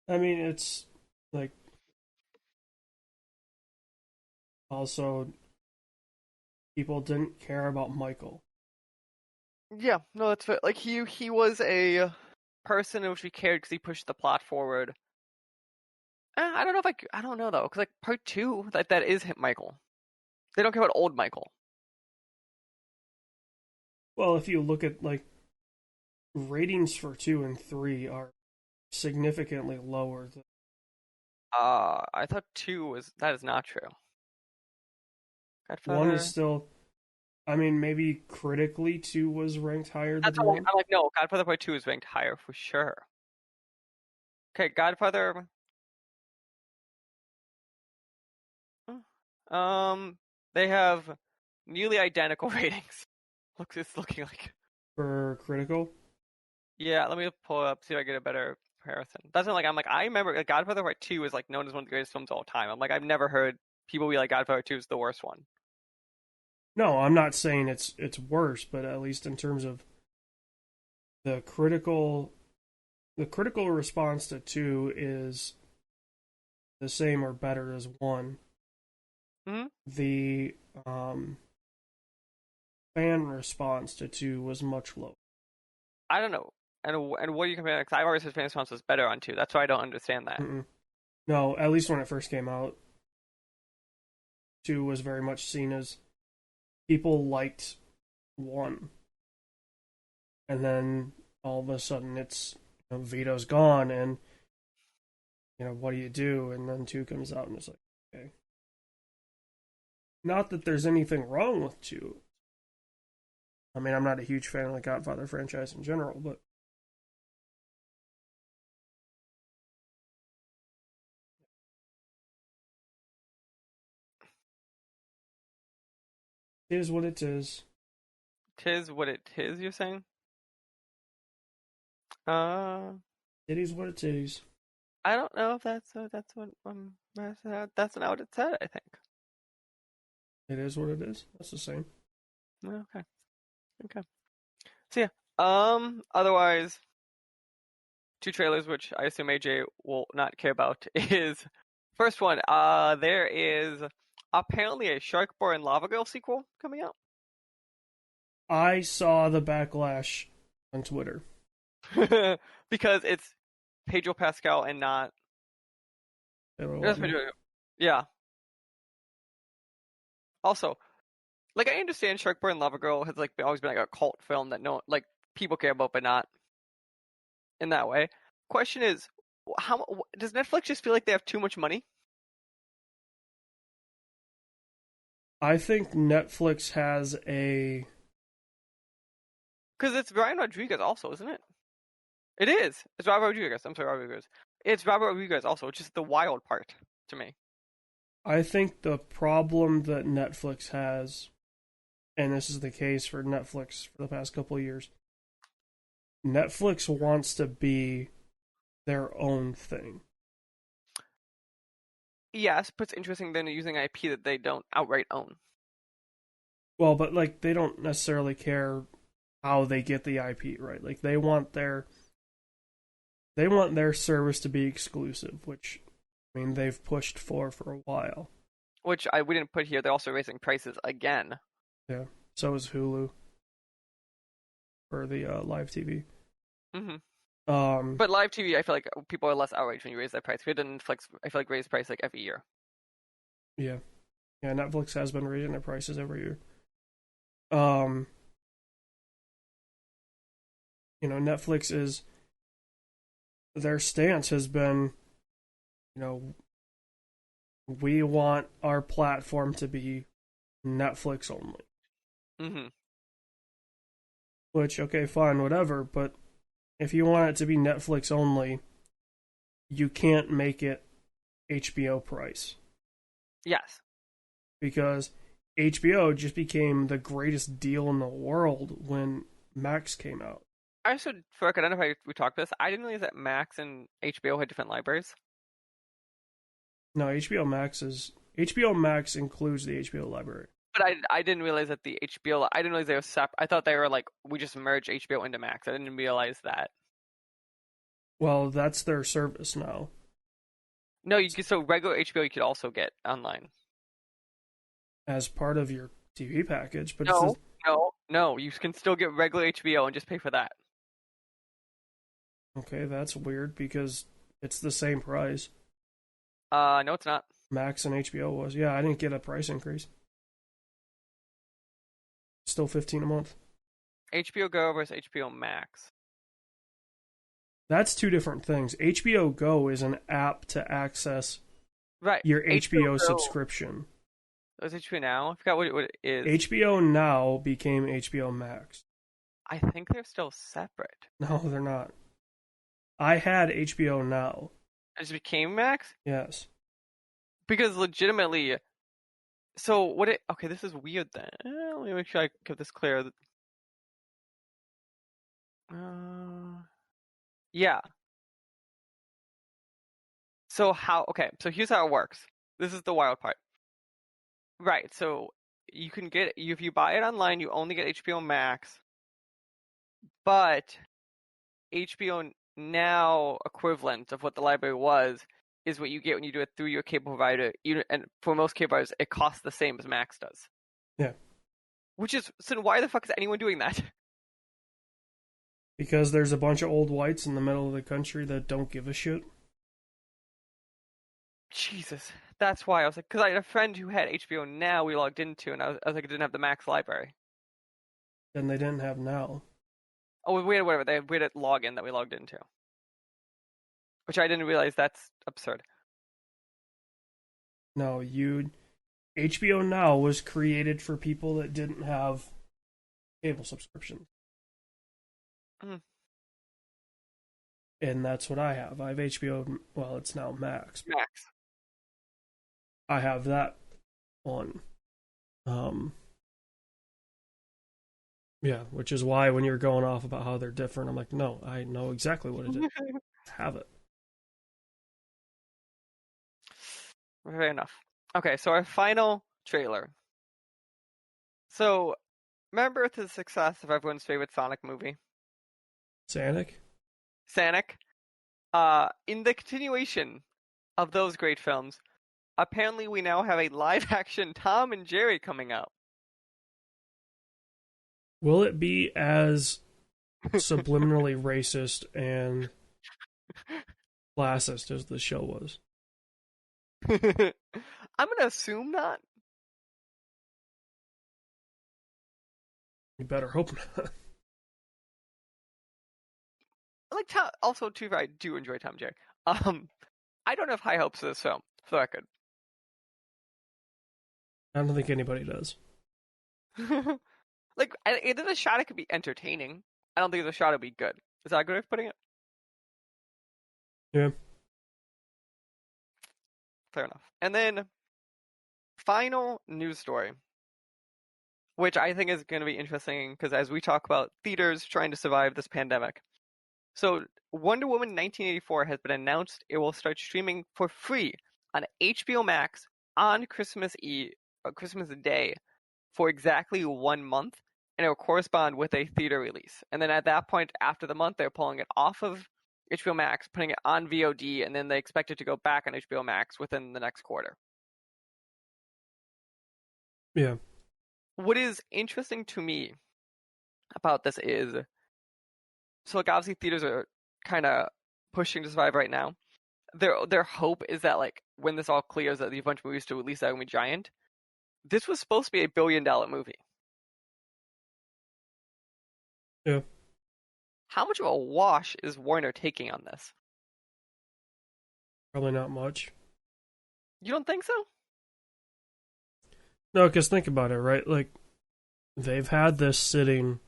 I mean, it's like also people didn't care about Michael. Yeah, no, that's fair. Like he was a person in which we cared because he pushed the plot forward. I don't know if I don't know though, because like part two, that is Michael. They don't care about old Michael. Well, if you look at like ratings for 2 and 3 are significantly lower. I thought two was that is not true. One is Godfather. still, I mean, maybe critically 2 was ranked higher That's than what 1. I'm like. No, Godfather Part Two is ranked higher for sure. Okay, Godfather. They have nearly identical ratings. It's looking like. For critical. Yeah, let me pull up, see if I get a better comparison. That's not like I'm like I remember like Godfather Part Two is like known as one of the greatest films of all time. I'm like I've never heard people be like Godfather Two is the worst one. No, I'm not saying it's worse, but at least in terms of the critical the critical response to 2 is the same or better as 1. Hmm. The fan response to 2 was much lower. I don't know. And what are you comparing? Because I always said Game of Thrones was better on 2. That's why I don't understand that. Mm-mm. No, at least when it first came out, 2 was very much seen as people liked 1. And then all of a sudden it's, Vito's gone, and, what do you do? And then 2 comes out, and it's like, okay. Not that there's anything wrong with 2. I mean, I'm not a huge fan of the Godfather franchise in general, but it is what it is. Tis what it is, you're saying? Uh, It is what it is. I don't know if that's what that's not what it said. I think. It is what it is. That's the same. Okay. Okay. So yeah. Otherwise, 2 trailers, which I assume AJ will not care about, is first one. There is apparently a Shark Boy and Lava Girl sequel coming out. I saw the backlash on Twitter. Because it's Pedro Pascal and not. Yeah. Also, like I understand Shark Boy and Lava Girl has like always been like a cult film that people care about, but not in that way. Question is, how does Netflix just feel like they have too much money? I think Netflix has a. Because it's Ryan Rodriguez also, isn't it? It is. It's Robert Rodriguez. I'm sorry, Rodriguez. It's Robert Rodriguez also, which is the wild part to me. I think the problem that Netflix has, and this is the case for Netflix for the past couple of years, Netflix wants to be their own thing. Yes, but it's interesting they're using IP that they don't outright own. Well, but like they don't necessarily care how they get the IP, right? Like they want their service to be exclusive, which I mean they've pushed for a while. Which we didn't put here. They're also raising prices again. Yeah. So is Hulu for the live TV. But live TV, I feel like people are less outraged when you raise that price. Because Netflix, I feel like raise price like every year. Yeah. Yeah. Netflix has been raising their prices every year. Netflix is. Their stance has been, we want our platform to be Netflix only. Which, okay, fine, whatever, but if you want it to be Netflix only, you can't make it HBO price. Yes. Because HBO just became the greatest deal in the world when Max came out. I should, for I don't know if we talked this, I didn't realize that Max and HBO had different libraries. No, HBO Max includes the HBO library. But I didn't realize that the HBO, I didn't realize they were separate. I thought they were like, we just merged HBO into Max. I didn't realize that. Well, that's their service now. No, so regular HBO you could also get online. As part of your TV package, but No, you can still get regular HBO and just pay for that. Okay, that's weird because it's the same price. No, it's not. Max and HBO was. Yeah, I didn't get a price increase. Still $15 a month. HBO Go versus HBO Max. That's 2 different things. HBO Go is an app to access your HBO subscription. Is HBO Now? I forgot what it is. HBO Now became HBO Max. I think they're still separate. No, they're not. I had HBO Now. It just became Max? Yes. Because legitimately, so okay, this is weird then. Let me make sure I get this clear. Yeah. So here's how it works. This is the wild part. Right, so you can if you buy it online, you only get HBO Max, but HBO Now equivalent of what the library was is what you get when you do it through your cable provider. And for most cable providers, it costs the same as Max does. Yeah. So why the fuck is anyone doing that? Because there's a bunch of old whites in the middle of the country that don't give a shit. Jesus, that's why I was like, because I had a friend who had HBO Now we logged into, and I was like, it didn't have the Max library. And they didn't have Now. Oh, we had whatever, we had a login that we logged into. Which I didn't realize that's absurd. No, HBO Now was created for people that didn't have cable subscriptions. Mm. And that's what I have. I have HBO, well, it's now Max. Max. I have that on. Yeah, which is why when you're going off about how they're different, I'm like, no, I know exactly what it is. Have it. Fair enough. Okay, so our final trailer. So, remember the success of everyone's favorite Sonic movie? Sanic? Sonic? In the continuation of those great films, apparently we now have a live-action Tom and Jerry coming out. Will it be as subliminally racist and classist as the show was? I'm gonna assume not. You better hope not. Like Tom, also too, I do enjoy Tom and Jerry. I don't have high hopes for this film, for the record. I don't think anybody does. Like, there's a shot it could be entertaining. I don't think there's a shot it'd be good. Is that a good way of putting it? Yeah. Fair enough. And then, final news story, which I think is going to be interesting because as we talk about theaters trying to survive this pandemic. So, Wonder Woman 1984 has been announced it will start streaming for free on HBO Max on Christmas Day for exactly 1 month, and it will correspond with a theater release. And then at that point, after the month, they're pulling it off of HBO Max, putting it on VOD, and then they expect it to go back on HBO Max within the next quarter. Yeah. What is interesting to me about this is, so like obviously theaters are kind of pushing to survive right now. Their hope is that like when this all clears, that the bunch of movies to release that will be giant. This was supposed to be a $1 billion movie. Yeah. How much of a wash is Warner taking on this? Probably not much. You don't think so? No, because think about it, right? Like, they've had this sitting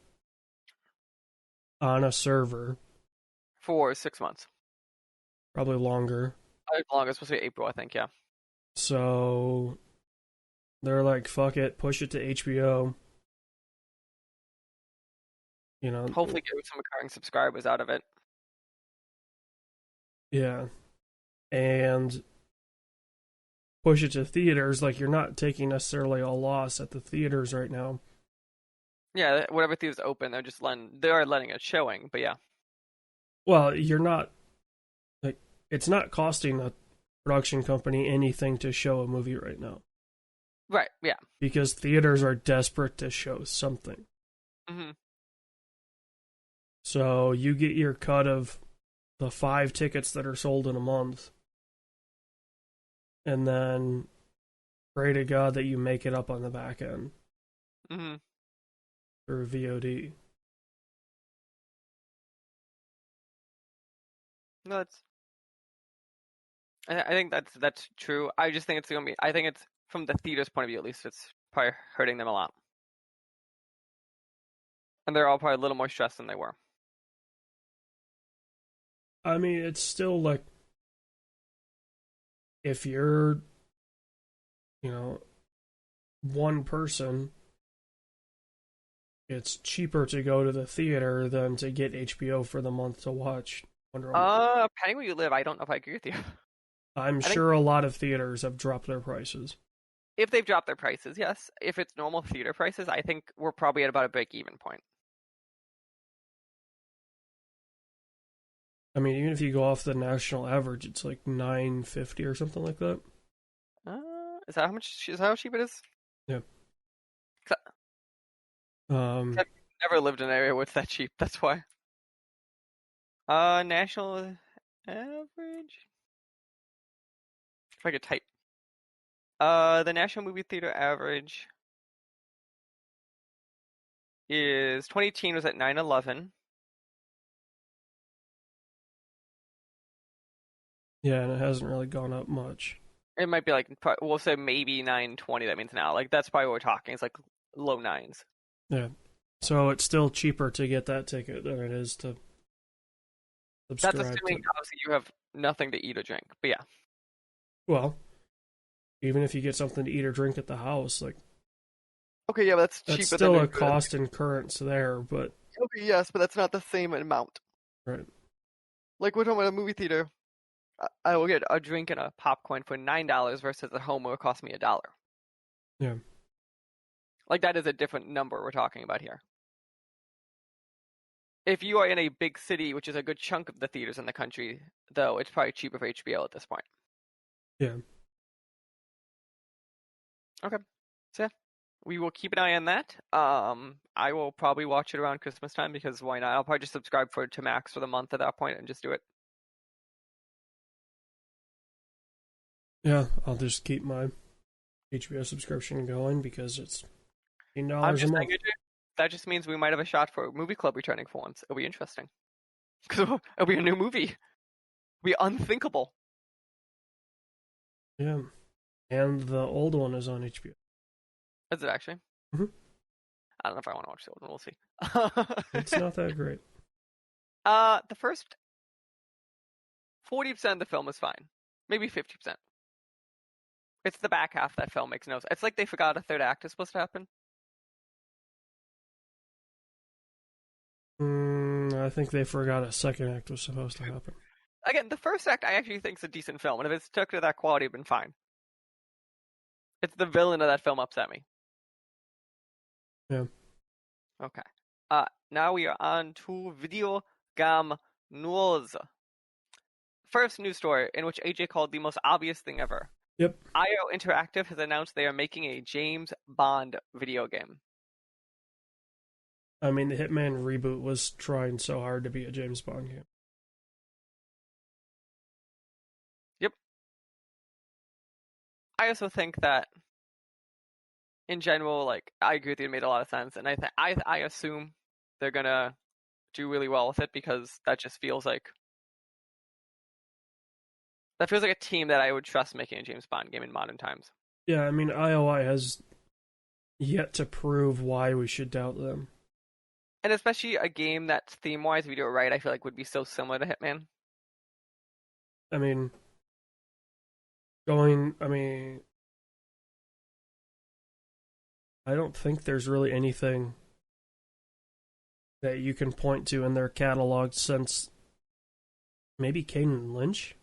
on a server. For 6 months. Probably longer. Longer, it's supposed to be April, I think, yeah. So, they're like, fuck it, push it to HBO. You know? Hopefully get some recurring subscribers out of it. Yeah. And push it to theaters, like, you're not taking necessarily a loss at the theaters right now. Yeah, whatever theaters open, they are letting it showing, but yeah. Well, you're not, like, it's not costing a production company anything to show a movie right now. Right, yeah. Because theaters are desperate to show something. Mm-hmm. So you get your cut of the 5 tickets that are sold in a month. And then pray to God that you make it up on the back end. Mm-hmm. Through VOD. No, I think that's true. I just think it's gonna be. I think it's from the theater's point of view, at least, it's probably hurting them a lot, and they're all probably a little more stressed than they were. I mean, it's still like, if you're, one person, it's cheaper to go to the theater than to get HBO for the month to watch Wonder Woman. Depending where you live, I don't know if I agree with you. I'm sure a lot of theaters have dropped their prices. If they've dropped their prices, yes. If it's normal theater prices, I think we're probably at about a break-even point. I mean, even if you go off the national average, it's like $9.50 or something like that. Is that how much? Is that how cheap it is? Yeah. I've never lived in an area where it's that cheap. That's why. National average. If I could type. The national movie theater average is 2018 was at 911. Yeah, and it hasn't really gone up much. It might be like we'll say maybe 920. That means now. Like that's probably what we're talking. It's like low nines. Yeah. So it's still cheaper to get that ticket than it is to That's subscribe assuming to. obviously you have nothing to eat or drink. But yeah. Well, even if you get something to eat or drink at the house, like Okay, yeah, but that's that's cheaper still than a cost incurrence there, but Okay, yes, but that's not the same amount. right. Like we're talking about a movie theater. I will get a drink and a popcorn for $9 versus at home where it cost me $1. Yeah. Like that is a different number we're talking about here. If you are in a big city, which is a good chunk of the theaters in the country, though, it's probably cheaper for HBO at this point. Yeah. Okay. So yeah, we will keep an eye on that. I will probably watch it around Christmas time because why not? I'll probably just subscribe to Max for the month at that point and just do it. Yeah, I'll just keep my HBO subscription going because it's I'm $15 a just month. saying, that just means we might have a shot for a movie club returning for once. It'll be interesting. Because it'll be a new movie. It'll be unthinkable. Yeah. And the old one is on HBO. Is it actually? Mhm. I don't know if I want to watch the old one. We'll see. It's not that great. The first 40% of the film is fine. Maybe 50%. It's the back half that film makes no sense. It's like they forgot a third act is supposed to happen. I think they forgot a second act was supposed to happen. Again, the first act I actually think is a decent film, and if it's stuck to that quality, it'd been fine. It's the villain of that film upset me. Yeah. Okay. Now we are on to video game news. First news story in which AJ called the most obvious thing ever. Yep. IO Interactive has announced they are making a James Bond video game. I mean, the Hitman reboot was trying so hard to be a James Bond game. Yep. I also think that, in general, like I agree with you, it made a lot of sense, and I assume they're gonna do really well with it because that just feels like a team that I would trust making a James Bond game in modern times. Yeah, I mean, IOI has yet to prove why we should doubt them. And especially a game that theme-wise, if you do it right, I feel like would be so similar to Hitman. I mean, I don't think there's really anything that you can point to in their catalog since maybe Kane and Lynch.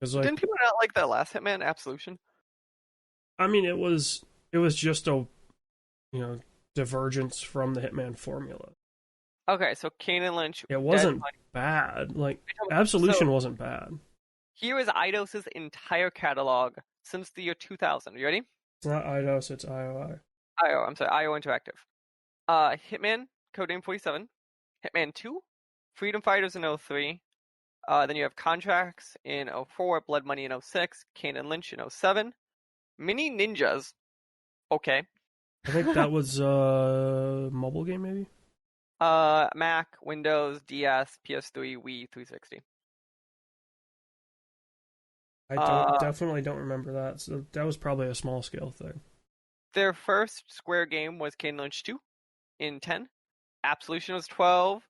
Like, didn't people not like that last Hitman, Absolution? I mean, it was just a divergence from the Hitman formula. Okay, so Kane and Lynch. It wasn't bad. Like Absolution wasn't bad. Here is Eidos's entire catalog since the year 2000. You ready? It's not Eidos, it's IOI. I'm sorry, IO Interactive. Hitman, Codename 47. Hitman 2, Freedom Fighters in 03. Then you have Contracts in 04, Blood Money in 06, Kane and Lynch in 07. Mini Ninjas. Okay. I think that was a mobile game, maybe? Mac, Windows, DS, PS3, Wii, 360. I definitely don't remember that. So that was probably a small scale thing. Their first Square game was Kane and Lynch 2 in 10. Absolution was 12.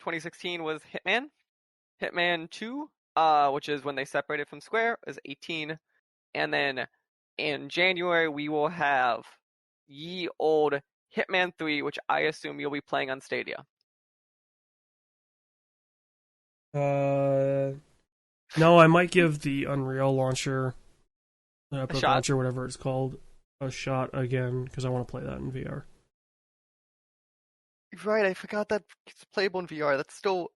2016 was Hitman. Hitman 2, which is when they separated from Square, is 18. And then in January, we will have ye old Hitman 3, which I assume you'll be playing on Stadia. No, I might give the Unreal launcher, Epic shot? Launcher, whatever it's called, a shot again because I want to play that in VR. Right, I forgot that it's playable in VR. That's still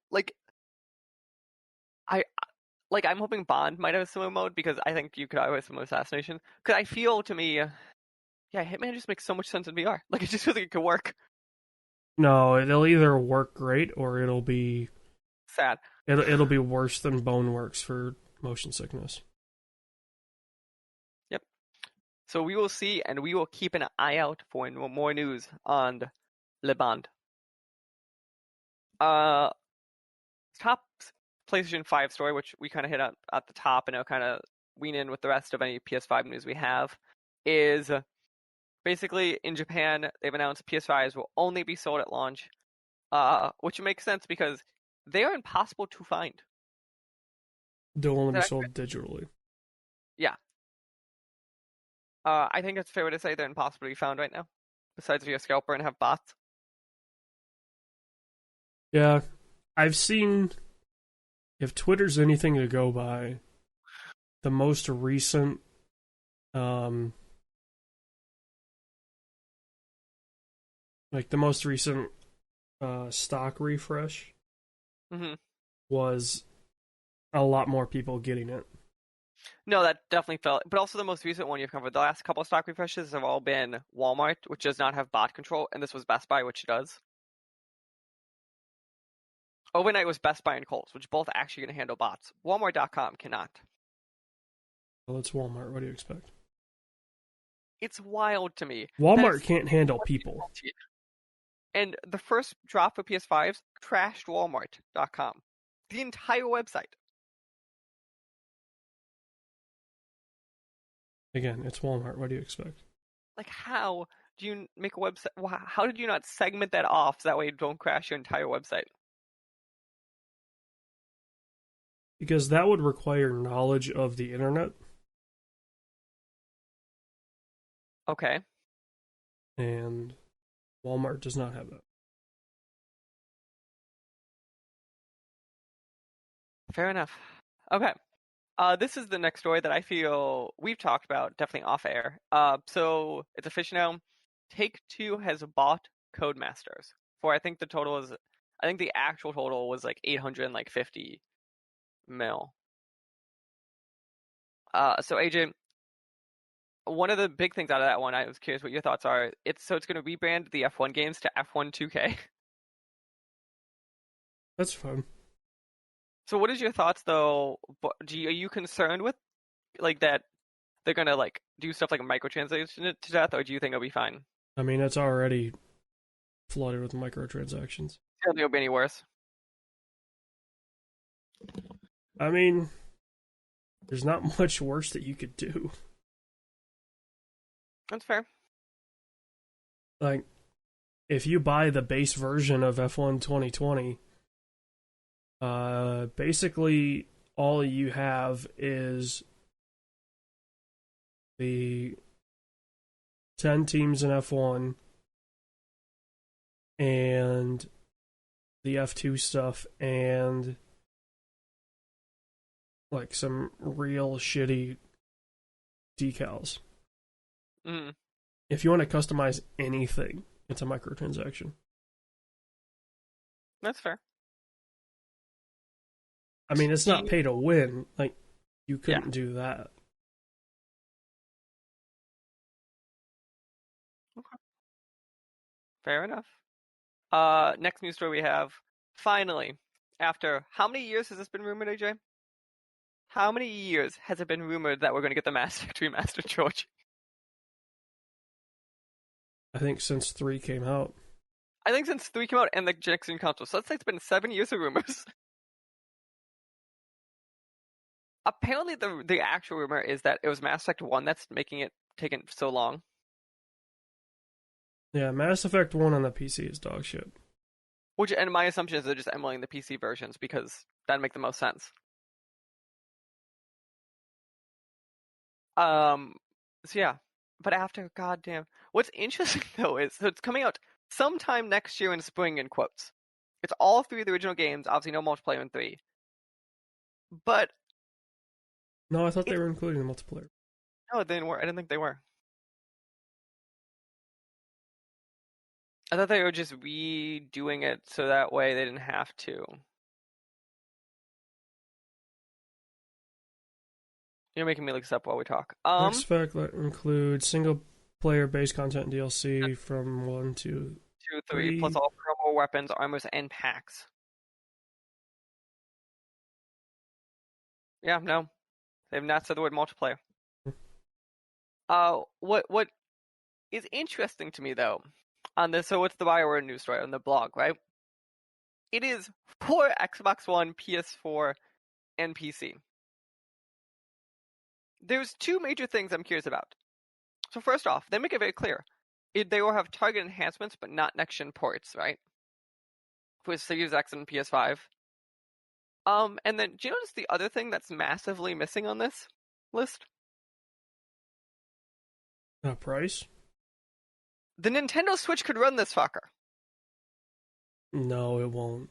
I'm hoping Bond might have a similar mode because I think you could have a similar assassination. Because I feel to me, yeah, Hitman just makes so much sense in VR. Like it just feels like it could work. No, it'll either work great or it'll be Sad. it'll be worse than Boneworks for motion sickness. Yep. So we will see, and we will keep an eye out for more news on Le Bond. Top PlayStation 5 story, which we kind of hit at the top, and I'll kind of wean in with the rest of any PS5 news we have, is basically in Japan, they've announced PS5s will only be sold at launch, which makes sense because they are impossible to find. They'll only be sold digitally. Yeah. I think it's fair to say they're impossible to be found right now, besides if you're a scalper and have bots. Yeah, I've seen, if Twitter's anything to go by, the most recent stock refresh was a lot more people getting it. No, that definitely felt. But also the most recent one you've covered. The last couple of stock refreshes have all been Walmart, which does not have bot control, and this was Best Buy, which does. Overnight was Best Buy and Kohl's, which both actually going to handle bots. Walmart.com cannot. Well, it's Walmart. What do you expect? It's wild to me. Walmart can't handle people. And the first drop for PS5s crashed Walmart.com. The entire website. Again, it's Walmart. What do you expect? Like, how do you make a website? How did you not segment that off so that way you don't crash your entire website? Because that would require knowledge of the internet. Okay. And Walmart does not have that. Fair enough. Okay. This is the next story that I feel we've talked about, definitely off air. So it's official now. Take-Two has bought Codemasters for I think the actual total was like 850 mil. So AJ, one of the big things out of that one, I was curious what your thoughts are. It's going to rebrand the F1 games to F1 2K. That's fun. So what is your thoughts though? Are you concerned with like that they're gonna like do stuff like microtransaction to death, or do you think it'll be fine? I mean, it's already flooded with microtransactions. I don't think it'll be any worse. I mean, there's not much worse that you could do. That's fair. Like, if you buy the base version of F1 2020, basically all you have is the 10 teams in F1 and the F2 stuff and like some real shitty decals. Mm. If you want to customize anything, it's a microtransaction. That's fair. I mean, it's not pay to win. Like, you couldn't do that. Okay. Fair enough. Next news story we have. Finally, after how many years has this been rumored, AJ? How many years has it been rumored that we're going to get the Mass Effect Remastered trilogy? I think since 3 came out. I think since 3 came out and the next gen console. So let's say it's been 7 years of rumors. Apparently, the actual rumor is that it was Mass Effect 1 that's making it taken so long. Yeah, Mass Effect 1 on the PC is dog shit. And my assumption is they're just emulating the PC versions because that'd make the most sense. So yeah, but after, goddamn, what's interesting though is so it's coming out sometime next year in spring in quotes. It's all 3 of the original games. Obviously, no multiplayer in 3. But no, I thought they were including the multiplayer. No, they weren't. I didn't think they were. I thought they were just redoing it so that way they didn't have to. You're making me look this up while we talk. Next spec includes single player base content and DLC from 1 to 2, 3, plus all promo weapons, armors, and packs. Yeah, no. They've not said the word multiplayer. What is interesting to me, though, on this, so it's the BioWare news story on the blog, right? It is for Xbox One, PS4, and PC. There's two major things I'm curious about. So first off, they make it very clear. They will have target enhancements, but not next-gen ports, right? For Series X and PS5. And then, do you notice the other thing that's massively missing on this list? Price? The Nintendo Switch could run this fucker. No, it won't.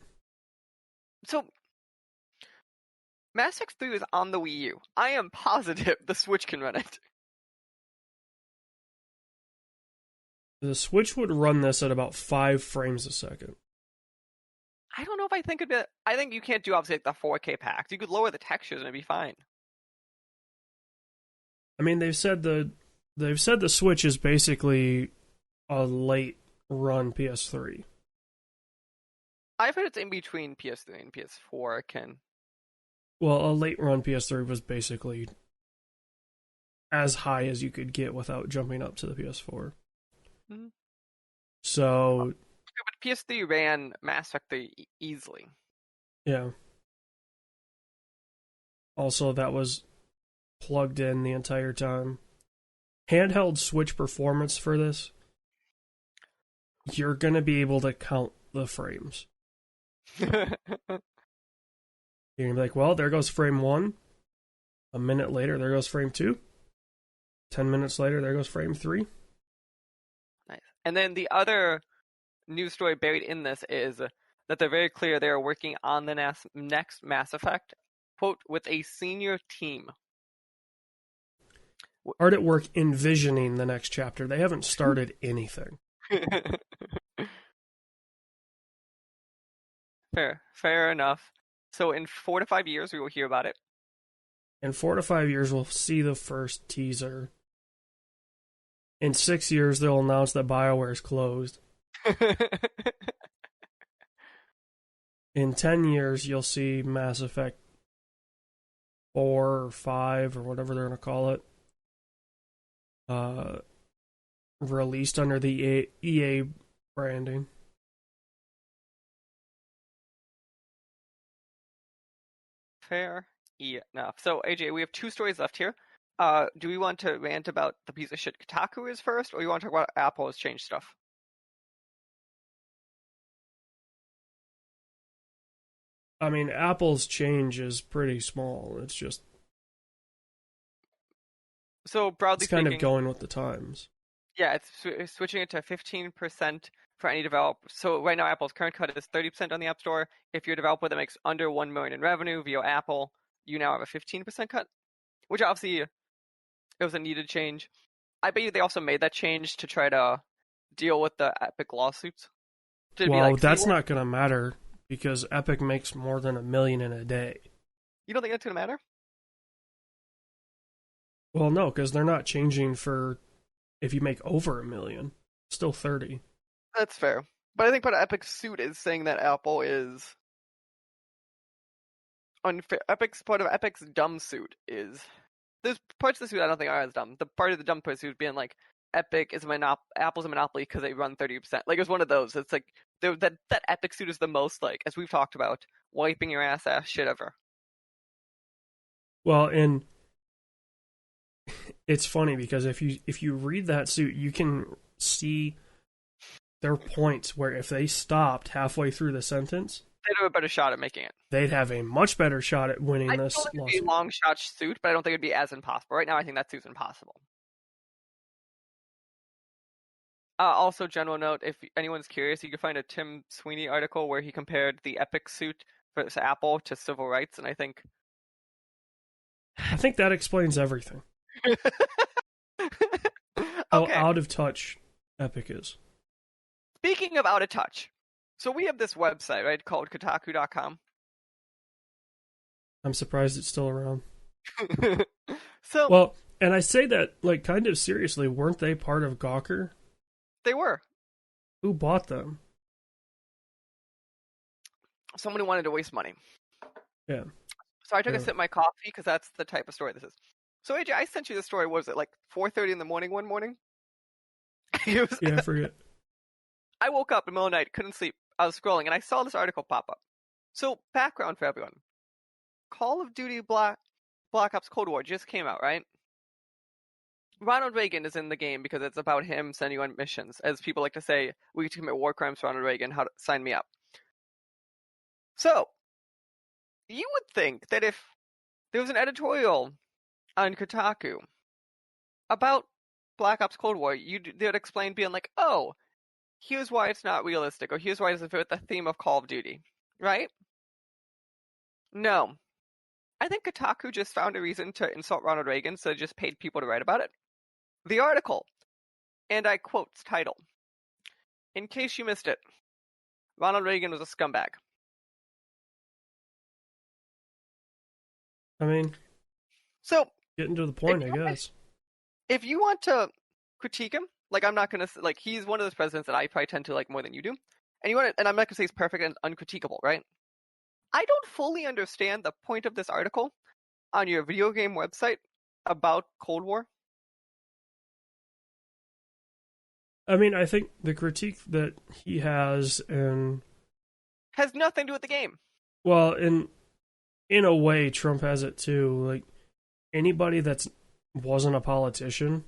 So, Mass Effect 3 is on the Wii U. I am positive the Switch can run it. The Switch would run this at about 5 frames a second. I don't know if I think it'd be... I think you can't do, obviously, like the 4K packs. You could lower the textures and it'd be fine. I mean, they've said the Switch is basically a late run PS3. I've heard it's in between PS3 and PS4 can... Well, a late run PS3 was basically as high as you could get without jumping up to the PS4. Mm-hmm. So... But PS3 ran Mass Effect 3 easily. Yeah. Also, that was plugged in the entire time. Handheld Switch performance for this, you're going to be able to count the frames. You're going to be like, well, there goes frame 1. A minute later, there goes frame 2. 10 minutes later, there goes frame 3. Nice. And then the other news story buried in this is that they're very clear they are working on the next Mass Effect, quote, with a senior team. Hard at work envisioning the next chapter. They haven't started anything. Fair enough. So in 4 to 5 years, we will hear about it. In 4 to 5 years, we'll see the first teaser. In 6 years, they'll announce that BioWare is closed. In 10 years, you'll see Mass Effect 4 or 5 or whatever they're going to call it released under the EA branding. Fair enough. So, AJ, we have 2 stories left here. Do we want to rant about the piece of shit Kotaku is first, or you want to talk about Apple has changed stuff? I mean, Apple's change is pretty small. It's just... So, broadly it's kind speaking, of going with the times. Yeah, it's switching it to 15% for any developer. So right now, Apple's current cut is 30% on the App Store. If you're a developer that makes under $1 million in revenue via Apple, you now have a 15% cut, which obviously it was a needed change. I bet you they also made that change to try to deal with the Epic lawsuits. Well, that's not going to matter because Epic makes more than $1 million in a day. You don't think that's going to matter? Well, no, because they're not changing for if you make over $1 million. Still 30. That's fair. But I think part of Epic's suit is saying that Apple is unfair. Part of Epic's dumb suit is... There's parts of the suit I don't think are as dumb. The part of the dumb part of the suit being like, Epic is Apple's a monopoly because they run 30%. Like, it's one of those. It's like, that Epic suit is the most, like, as we've talked about, wiping your ass shit ever. Well, and it's funny because if you read that suit, you can see there are points where if they stopped halfway through the sentence, they'd have a better shot at making it. They'd have a much better shot at winning this lawsuit. I think it'd be a long shot suit, but I don't think it'd be as impossible. Right now, I think that suit's impossible. Also, general note, if anyone's curious, you can find a Tim Sweeney article where he compared the Epic suit for Apple to civil rights, and I think that explains everything. How out of touch Epic is. Speaking of out of touch, so we have this website, right, called Kotaku.com. I'm surprised it's still around. So, well, and I say that like kind of seriously. Weren't they part of Gawker? They were. Who bought them? Someone who wanted to waste money. Yeah. So I took a Really. sip of my coffee because that's the type of story this is. So AJ, I sent you the story. What was it, like 4:30 in the morning one morning? It was, Yeah, I forget. I woke up in the middle of the night, couldn't sleep. I was scrolling and I saw this article pop up. So background for everyone: Call of Duty Black Ops Cold War just came out, right? Ronald Reagan is in the game because it's about him sending you on missions. As people like to say, we get to commit war crimes for Ronald Reagan. How to sign me up? So you would think that if there was an editorial on Kotaku about Black Ops Cold War, they would explain being like, oh, here's why it's not realistic, or here's why it doesn't fit with the theme of Call of Duty, right? No. I think Kotaku just found a reason to insult Ronald Reagan, so they just paid people to write about it. The article, and I quote title, in case you missed it, Ronald Reagan was a scumbag. I mean, So, getting to the point, I guess. if you want to critique him, like I'm not gonna like he's one of those presidents that I probably tend to like more than you do, and I'm not gonna say he's perfect and uncritiquable, right? I don't fully understand the point of this article on your video game website about Cold War. I mean, I think the critique that he has, and Has nothing to do with the game. well, in a way, Trump has it too. Like anybody that's wasn't a politician,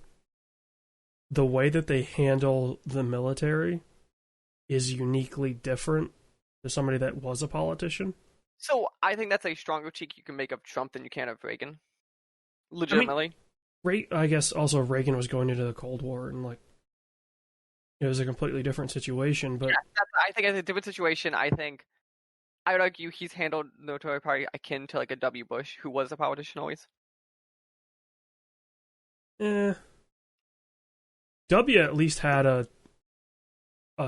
the way that they handle the military is uniquely different to somebody that was a politician. So I think that's a stronger critique you can make of Trump than you can of Reagan. Legitimately. I guess also Reagan was going into the Cold War, and like it was a completely different situation. But I think it's a different situation. I would argue he's handled the military party akin to like a W. Bush, who was a politician always. W at least had a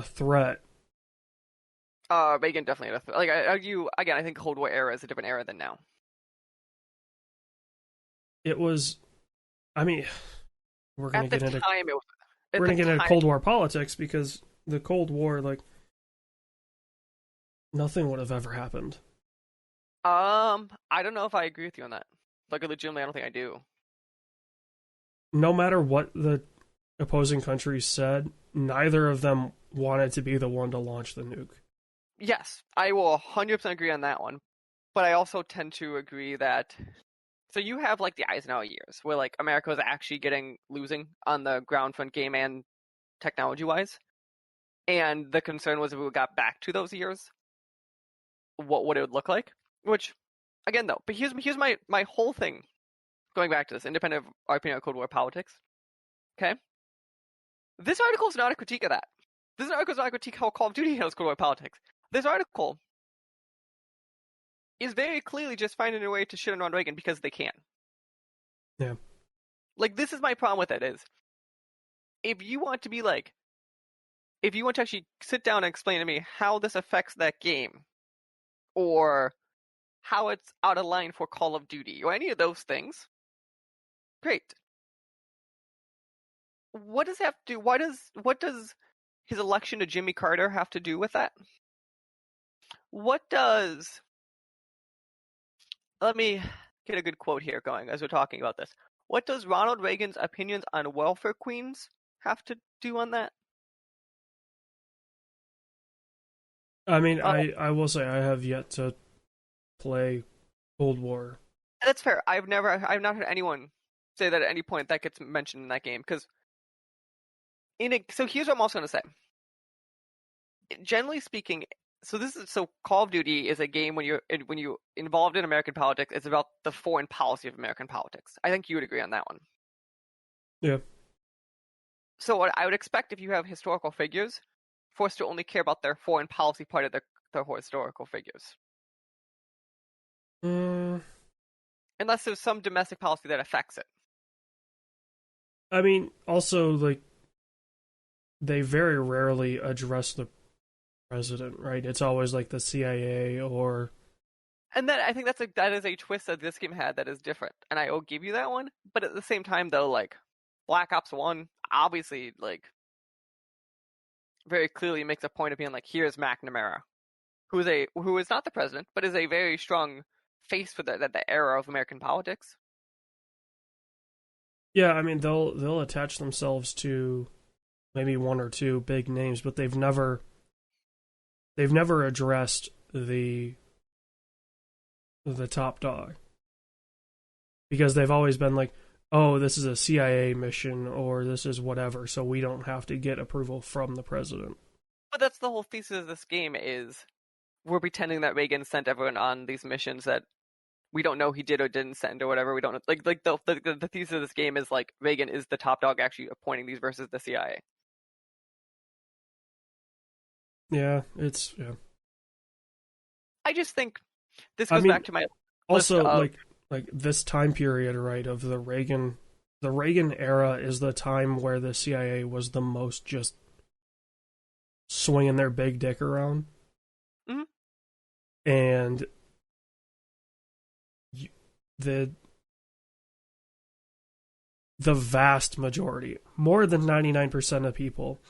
threat. Reagan definitely had like I argue again. I think Cold War era is a different era than now. It was, I mean, we're gonna At the get into time, it was. we're gonna get into Cold War politics because the Cold War, like, nothing would have ever happened. I don't know if I agree with you on that. Like, legitimately, I don't think I do. No matter what the opposing countries said, neither of them wanted to be the one to launch the nuke. Yes, I will 100% agree on that one. But I also tend to agree that. So you have like the Eisenhower years, where like America was actually losing on the ground front game and technology wise, and the concern was if we got back to those years, what would it look like? Which, again though, but here's my whole thing. Going back to this, independent of our opinion on Cold War politics. Okay, this article is not a critique of that. This article is not a critique how Call of Duty handles Cold War politics. This article is very clearly just finding a way to shit on Ronald Reagan because they can. Yeah. Like, this is my problem with it is, if you want to actually sit down and explain to me how this affects that game, or how it's out of line for Call of Duty, or any of those things, great. What does it have to do? What does his election to Jimmy Carter have to do with that? Let me get a good quote here going as we're talking about this. What does Ronald Reagan's opinions on welfare queens have to do on that? I mean, I will say I have yet to play Cold War. That's fair. I've not heard anyone say that at any point that gets mentioned in that game. Because so here's what I'm also going to say. Generally speaking, so Call of Duty is a game when you're involved in American politics. It's about the foreign policy of American politics. I think you would agree on that one. Yeah. So what I would expect if you have historical figures, for us to only care about their foreign policy part of their historical figures. Unless there's some domestic policy that affects it. I mean, also, like, they very rarely address the president, right? It's always like the CIA or. And then I think that is a twist that this game had that is different, and I will give you that one. But at the same time, though, like Black Ops 1, obviously, like very clearly makes a point of being like, here's McNamara, who is not the president, but is a very strong face for the era of American politics. Yeah, I mean they'll attach themselves to maybe one or two big names, but they've never addressed the top dog, because they've always been like, oh, this is a CIA mission or this is whatever, so we don't have to get approval from the president. But that's the whole thesis of this game is we're pretending that Reagan sent everyone on these missions that we don't know he did or didn't send or whatever. We don't know. Like the thesis of this game is like Reagan is the top dog actually appointing these versus the CIA. Yeah, it's yeah. I just think this I goes mean, back to my list also of like this time period, right, of the Reagan era is the time where the CIA was the most just swinging their big dick around. Mhm. And the vast majority, more than 99% of people,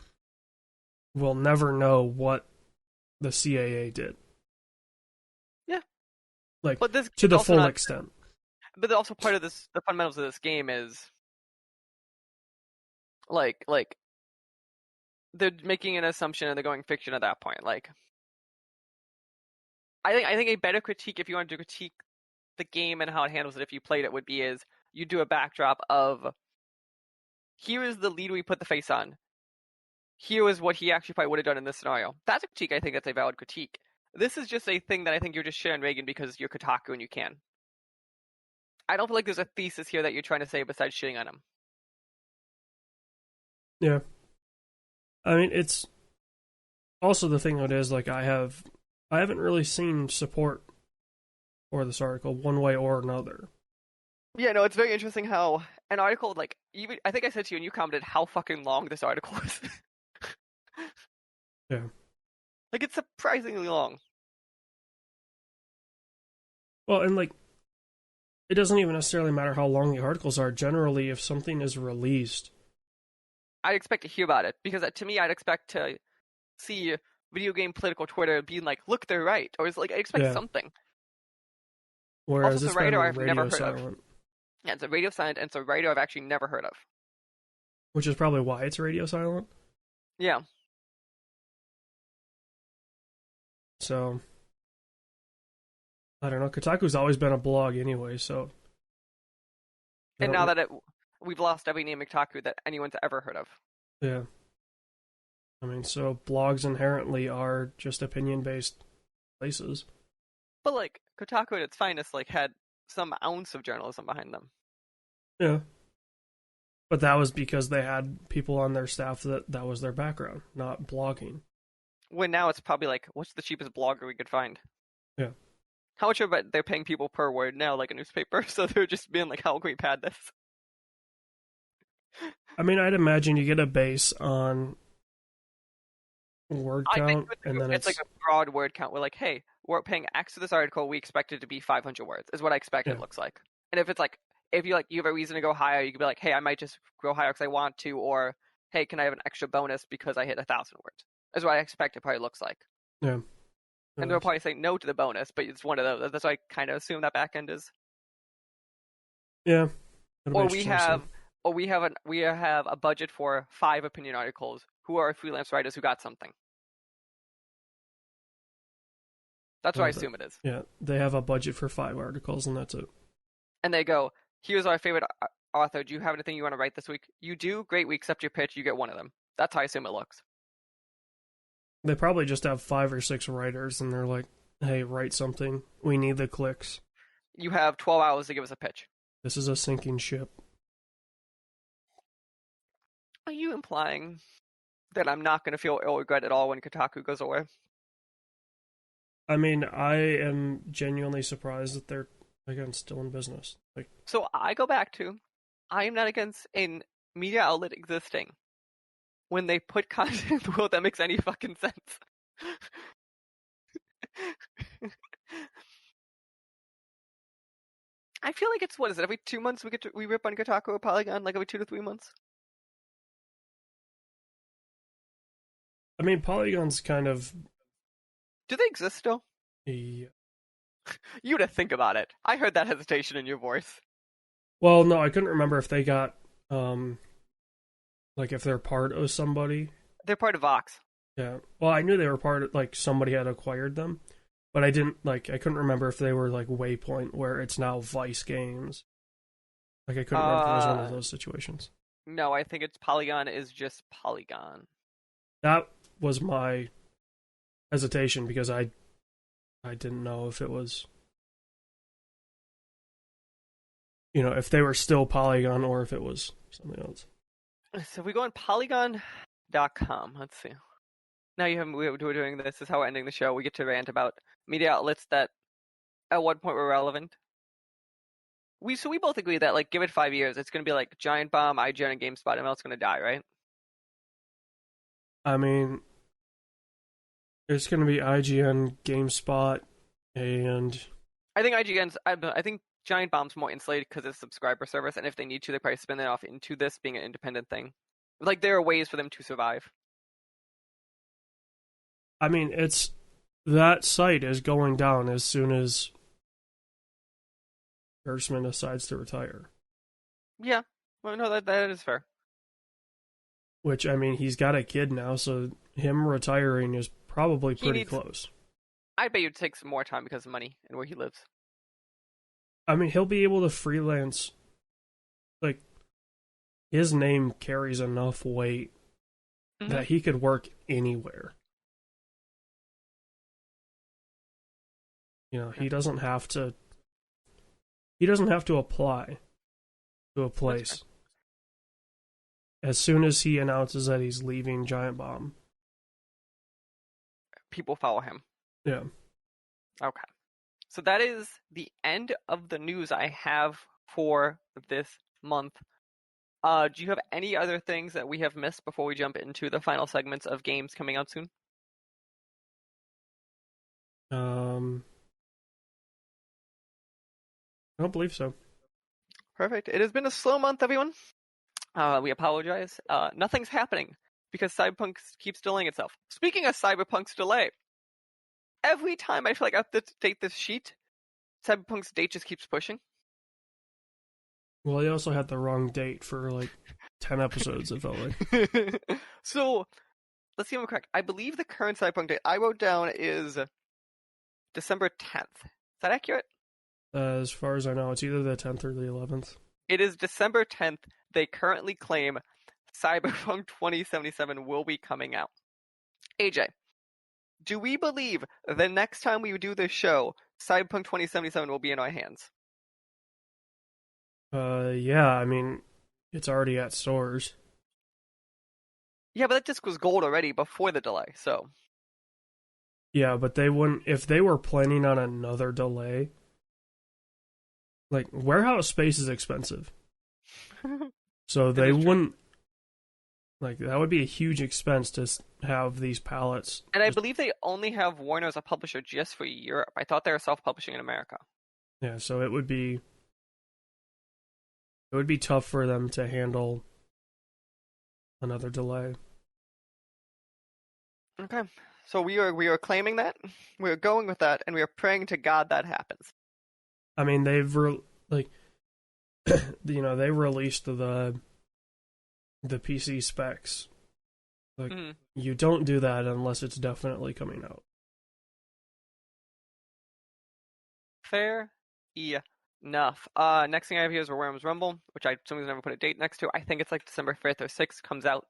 will never know what the CIA did. Yeah. Like, But this to is the also full not. extent. But also part of this, the fundamentals of this game is like they're making an assumption and they're going fiction at that point. Like I think a better critique if you want to critique the game and how it handles it if you played it would be is you do a backdrop of here is the lead we put the face on. Here is what he actually probably would have done in this scenario. That's a critique. I think that's a valid critique. This is just a thing that I think you're just sharing Reagan because you're Kotaku and you can. I don't feel like there's a thesis here that you're trying to say besides shitting on him. Yeah. I mean, it's also the thing that is, like, I haven't really seen support for this article one way or another. Yeah, no, it's very interesting how an article like even I think I said to you and you commented how fucking long this article is. Yeah. Like it's surprisingly long. Well, and like, it doesn't even necessarily matter how long the articles are. Generally, if something is released, I'd expect to hear about it because to me, I'd expect to see video game political Twitter being like, "Look, they're right," or it's like I expect yeah. something. Also, Whereas it's a it's been writer I've radio never heard of. silent, Yeah, it's a radio silent, and it's a writer I've actually never heard of. which is probably why it's radio silent. Yeah, So I don't know. Kotaku's always been a blog anyway, so. I and don't now re- that we've lost every name Kotaku that anyone's ever heard of. Yeah. I mean, so blogs inherently are just opinion-based places. But like Kotaku at its finest, like had some ounce of journalism behind them. Yeah. But that was because they had people on their staff that was their background, not blogging. When now it's probably like, what's the cheapest blogger we could find? Yeah. How much of it they're paying people per word now, like a newspaper? So they're just being like, how can we pad this? I mean, I'd imagine you get a base on word I think count, and then it's like a broad word count. We're like, hey, we're paying X for this article. We expect it to be 500 words, is what I expect Yeah. it looks like. And if it's like, if you have a reason to go higher, you could be like, hey, I might just go higher because I want to, or hey, can I have an extra bonus because I hit 1,000 words? Is what I expect it probably looks like. Yeah. And they'll probably say no to the bonus, but it's one of those. That's what I kind of assume that back end is. Yeah. Or we have, we have a budget for 5 opinion articles. Who are freelance writers who got something? That's what I assume it is. Yeah, they have a budget for 5 articles, and that's it. And they go, here's our favorite author. Do you have anything you want to write this week? You do? Great. We accept your pitch. You get one of them. That's how I assume it looks. They probably just have 5 or 6 writers, and they're like, hey, write something. We need the clicks. You have 12 hours to give us a pitch. This is a sinking ship. Are you implying that I'm not going to feel ill regret at all when Kotaku goes away? I mean, I am genuinely surprised that they're, again, still in business. Like, So I go back to, I am not against a media outlet existing when they put content in the world that makes any fucking sense. I feel like it's, what is it, every 2 months we rip on Kotaku or Polygon, like every 2 to 3 months? I mean, Polygon's kind of. Do they exist still? Yeah. You gotta think about it. I heard that hesitation in your voice. Well, no, I couldn't remember if they got like if they're part of somebody. They're part of Vox. Yeah. Well, I knew they were part of like somebody had acquired them, but I couldn't remember if they were like Waypoint where it's now Vice Games. Like I couldn't remember if it was one of those situations. No, I think it's Polygon is just Polygon. That was my hesitation because I didn't know if it was, if they were still Polygon or if it was something else. So if we go on Polygon.com, let's see. Now we're doing this. This is how we're ending the show. We get to rant about media outlets that at one point were relevant. We both agree that like give it 5 years, it's gonna be like Giant Bomb, IGN, and GameSpot, and else gonna die, right? I mean, it's going to be IGN, GameSpot, and I think I think Giant Bomb's more insulated because it's a subscriber service, and if they need to, they probably spin it off into this being an independent thing. Like there are ways for them to survive. I mean, that site is going down as soon as Gerstmann decides to retire. Yeah, well, no, that is fair. Which, I mean, he's got a kid now, so him retiring is probably pretty close. I bet you it takes more time because of money and where he lives. I mean, he'll be able to freelance. Like, his name carries enough weight that he could work anywhere. He doesn't have to. He doesn't have to apply to a place. As soon as he announces that he's leaving Giant Bomb, people follow him. Yeah. Okay. So that is the end of the news I have for this month. Do you have any other things that we have missed before we jump into the final segments of games coming out soon? I don't believe so. Perfect. It has been a slow month, everyone. We apologize. Nothing's happening because Cyberpunk keeps delaying itself. Speaking of Cyberpunk's delay, every time I feel like I have to update this sheet, Cyberpunk's date just keeps pushing. Well, he also had the wrong date for like 10 episodes, it felt like. So, let's see if I'm correct. I believe the current Cyberpunk date I wrote down is December 10th. Is that accurate? As far as I know, it's either the 10th or the 11th. It is December 10th. They currently claim Cyberpunk 2077 will be coming out. AJ, do we believe the next time we do this show, Cyberpunk 2077 will be in our hands? Yeah, I mean, it's already at stores. Yeah, but that disc was gold already before the delay, so. Yeah, but they wouldn't, if they were planning on another delay, like, warehouse space is expensive. So they wouldn't, like, that would be a huge expense to have these pallets. And I believe they only have Warner as a publisher just for Europe. I thought they were self-publishing in America. Yeah, so it would be tough for them to handle another delay. Okay, so we are claiming that, we are going with that, and we are praying to God that happens. I mean, they released the PC specs. Like, you don't do that unless it's definitely coming out. Fair enough. Next thing I have here is Worms Rumble, which I somebody's never put a date next to. I think it's like December 5th or 6th comes out.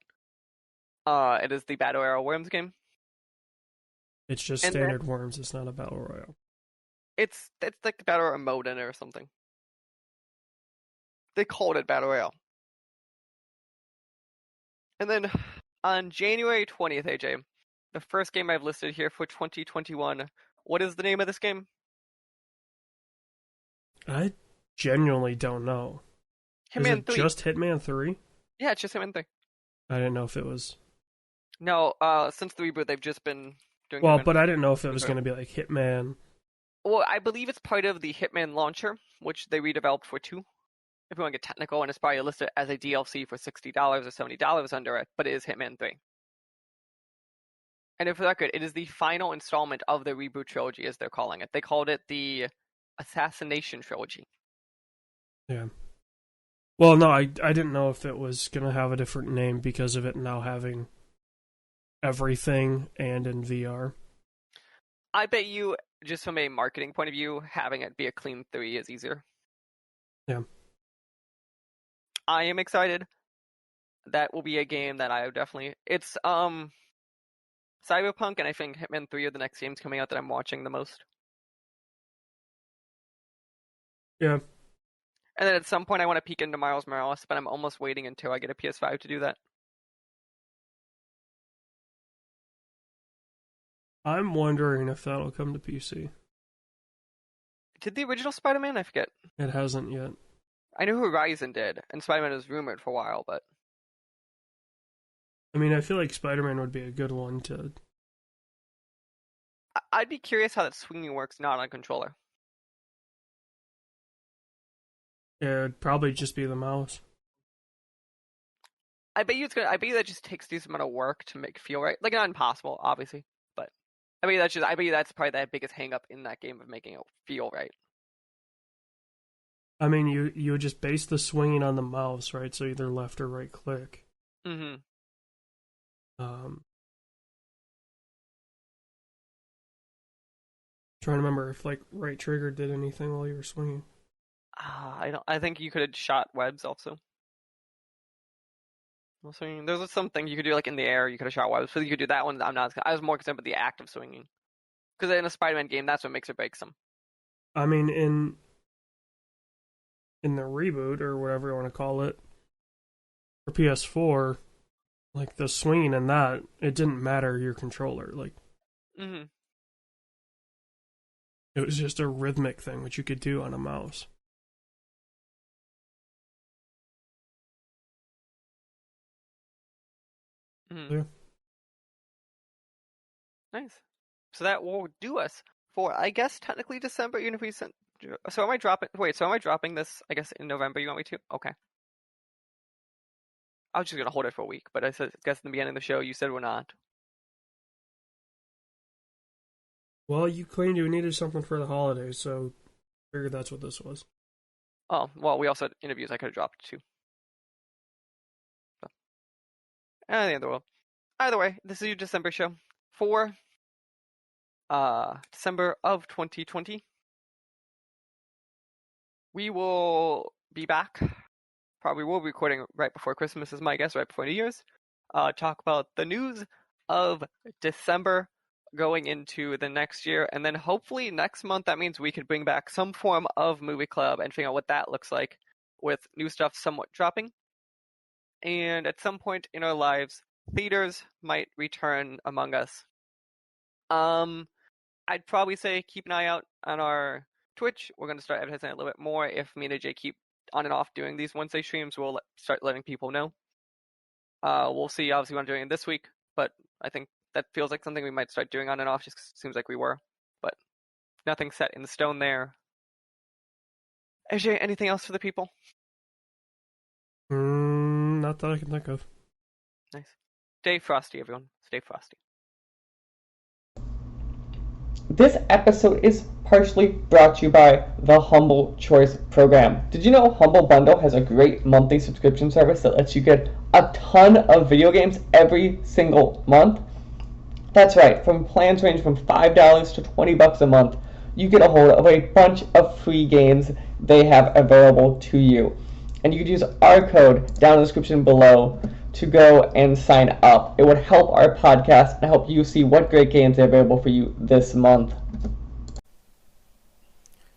It is the Battle Royale Worms game. It's just standard Worms. It's not a Battle Royale. It's like Battle Royale mode in it or something. They called it Battle Royale. And then on January 20th, AJ, the first game I've listed here for 2021. What is the name of this game? I genuinely don't know. Hitman 3. Just Hitman 3? Yeah, it's just Hitman 3. I didn't know if it was. No, since the reboot, they've just been doing. Well, but I didn't know if it was going to be like Hitman. Well, I believe it's part of the Hitman launcher, which they redeveloped for 2. If you want to get technical, and it's probably listed as a DLC for $60 or $70 under it, but it is Hitman 3. And for the record, it is the final installment of the reboot trilogy, as they're calling it. They called it the Assassination Trilogy. Yeah. Well, no, I didn't know if it was going to have a different name because of it now having everything and in VR. I bet you, just from a marketing point of view, having it be a clean 3 is easier. Yeah. I am excited. That will be a game that I would definitely... It's, Cyberpunk and I think Hitman 3 are the next games coming out that I'm watching the most. Yeah. And then at some point I want to peek into Miles Morales, but I'm almost waiting until I get a PS5 to do that. I'm wondering if that'll come to PC. Did the original Spider-Man? I forget. It hasn't yet. I knew Horizon did, and Spider-Man was rumored for a while, but... I mean, I feel like Spider-Man would be a good one to... I'd be curious how that swinging works not on controller. Yeah, it'd probably just be the mouse. I bet you that just takes a decent amount of work to make it feel right. Like, not impossible, obviously, but I bet you that's probably the biggest hang-up in that game of making it feel right. I mean, you would just base the swinging on the mouse, right? So either left or right click. Mm-hmm. Trying to remember if like right trigger did anything while you were swinging. I think you could have shot webs also. Swinging. There's something you could do like in the air. You could have shot webs, so you could do that one. I was more concerned with the act of swinging, because in a Spider-Man game, that's what makes or breaks them. I mean, in the reboot or whatever you want to call it for PS4, like the swinging in that, it didn't matter your controller. Like, Mm-hmm. it was just a rhythmic thing which you could do on a mouse. Mm-hmm. Yeah. Nice. So that will do us for, I guess, technically December. Even if we sent. So am I dropping? Wait. So am I dropping this? I guess in November. You want me to? Okay. I was just gonna hold it for a week, but I guess in the beginning of the show you said we're not. Well, you claimed you needed something for the holidays, so I figured that's what this was. Oh well, we also had interviews. I could have dropped too. So. Either way, this is your December show for December of 2020. We will be back. Probably will be recording right before Christmas, is my guess, right before New Year's. Talk about the news of December going into the next year, and then hopefully next month that means we could bring back some form of movie club and figure out what that looks like, with new stuff somewhat dropping. And at some point in our lives, theaters might return among us. I'd probably say keep an eye out on our Twitch. We're going to start advertising a little bit more. If me and AJ keep on and off doing these Wednesday streams, we'll start letting people know. We'll see, obviously, what I'm doing this week, but I think that feels like something we might start doing on and off, just 'cause it seems like we were. But nothing set in stone there. AJ, anything else for the people? Not that I can think of. Nice. Stay frosty, everyone. Stay frosty. This episode is partially brought to you by the Humble Choice program. Did you know Humble Bundle has a great monthly subscription service that lets you get a ton of video games every single month? That's right, from plans range from $5 to $20 a month, you get a hold of a bunch of free games they have available to you. And you can use our code down in the description below to go and sign up. It would help our podcast and help you see what great games are available for you this month.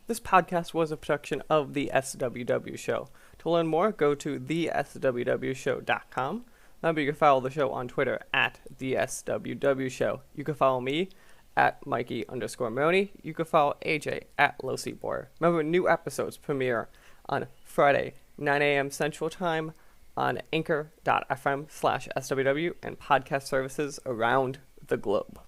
This podcast was a production of the SWW Show. To learn more, go to theswwshow.com. Remember, you can follow the show on Twitter at the SWW Show. You can follow me at Mikey_Maroney. You can follow AJ at LowSeatBoy. Remember, new episodes premiere on Friday, 9 a.m. Central Time on anchor.fm/SWW and podcast services around the globe.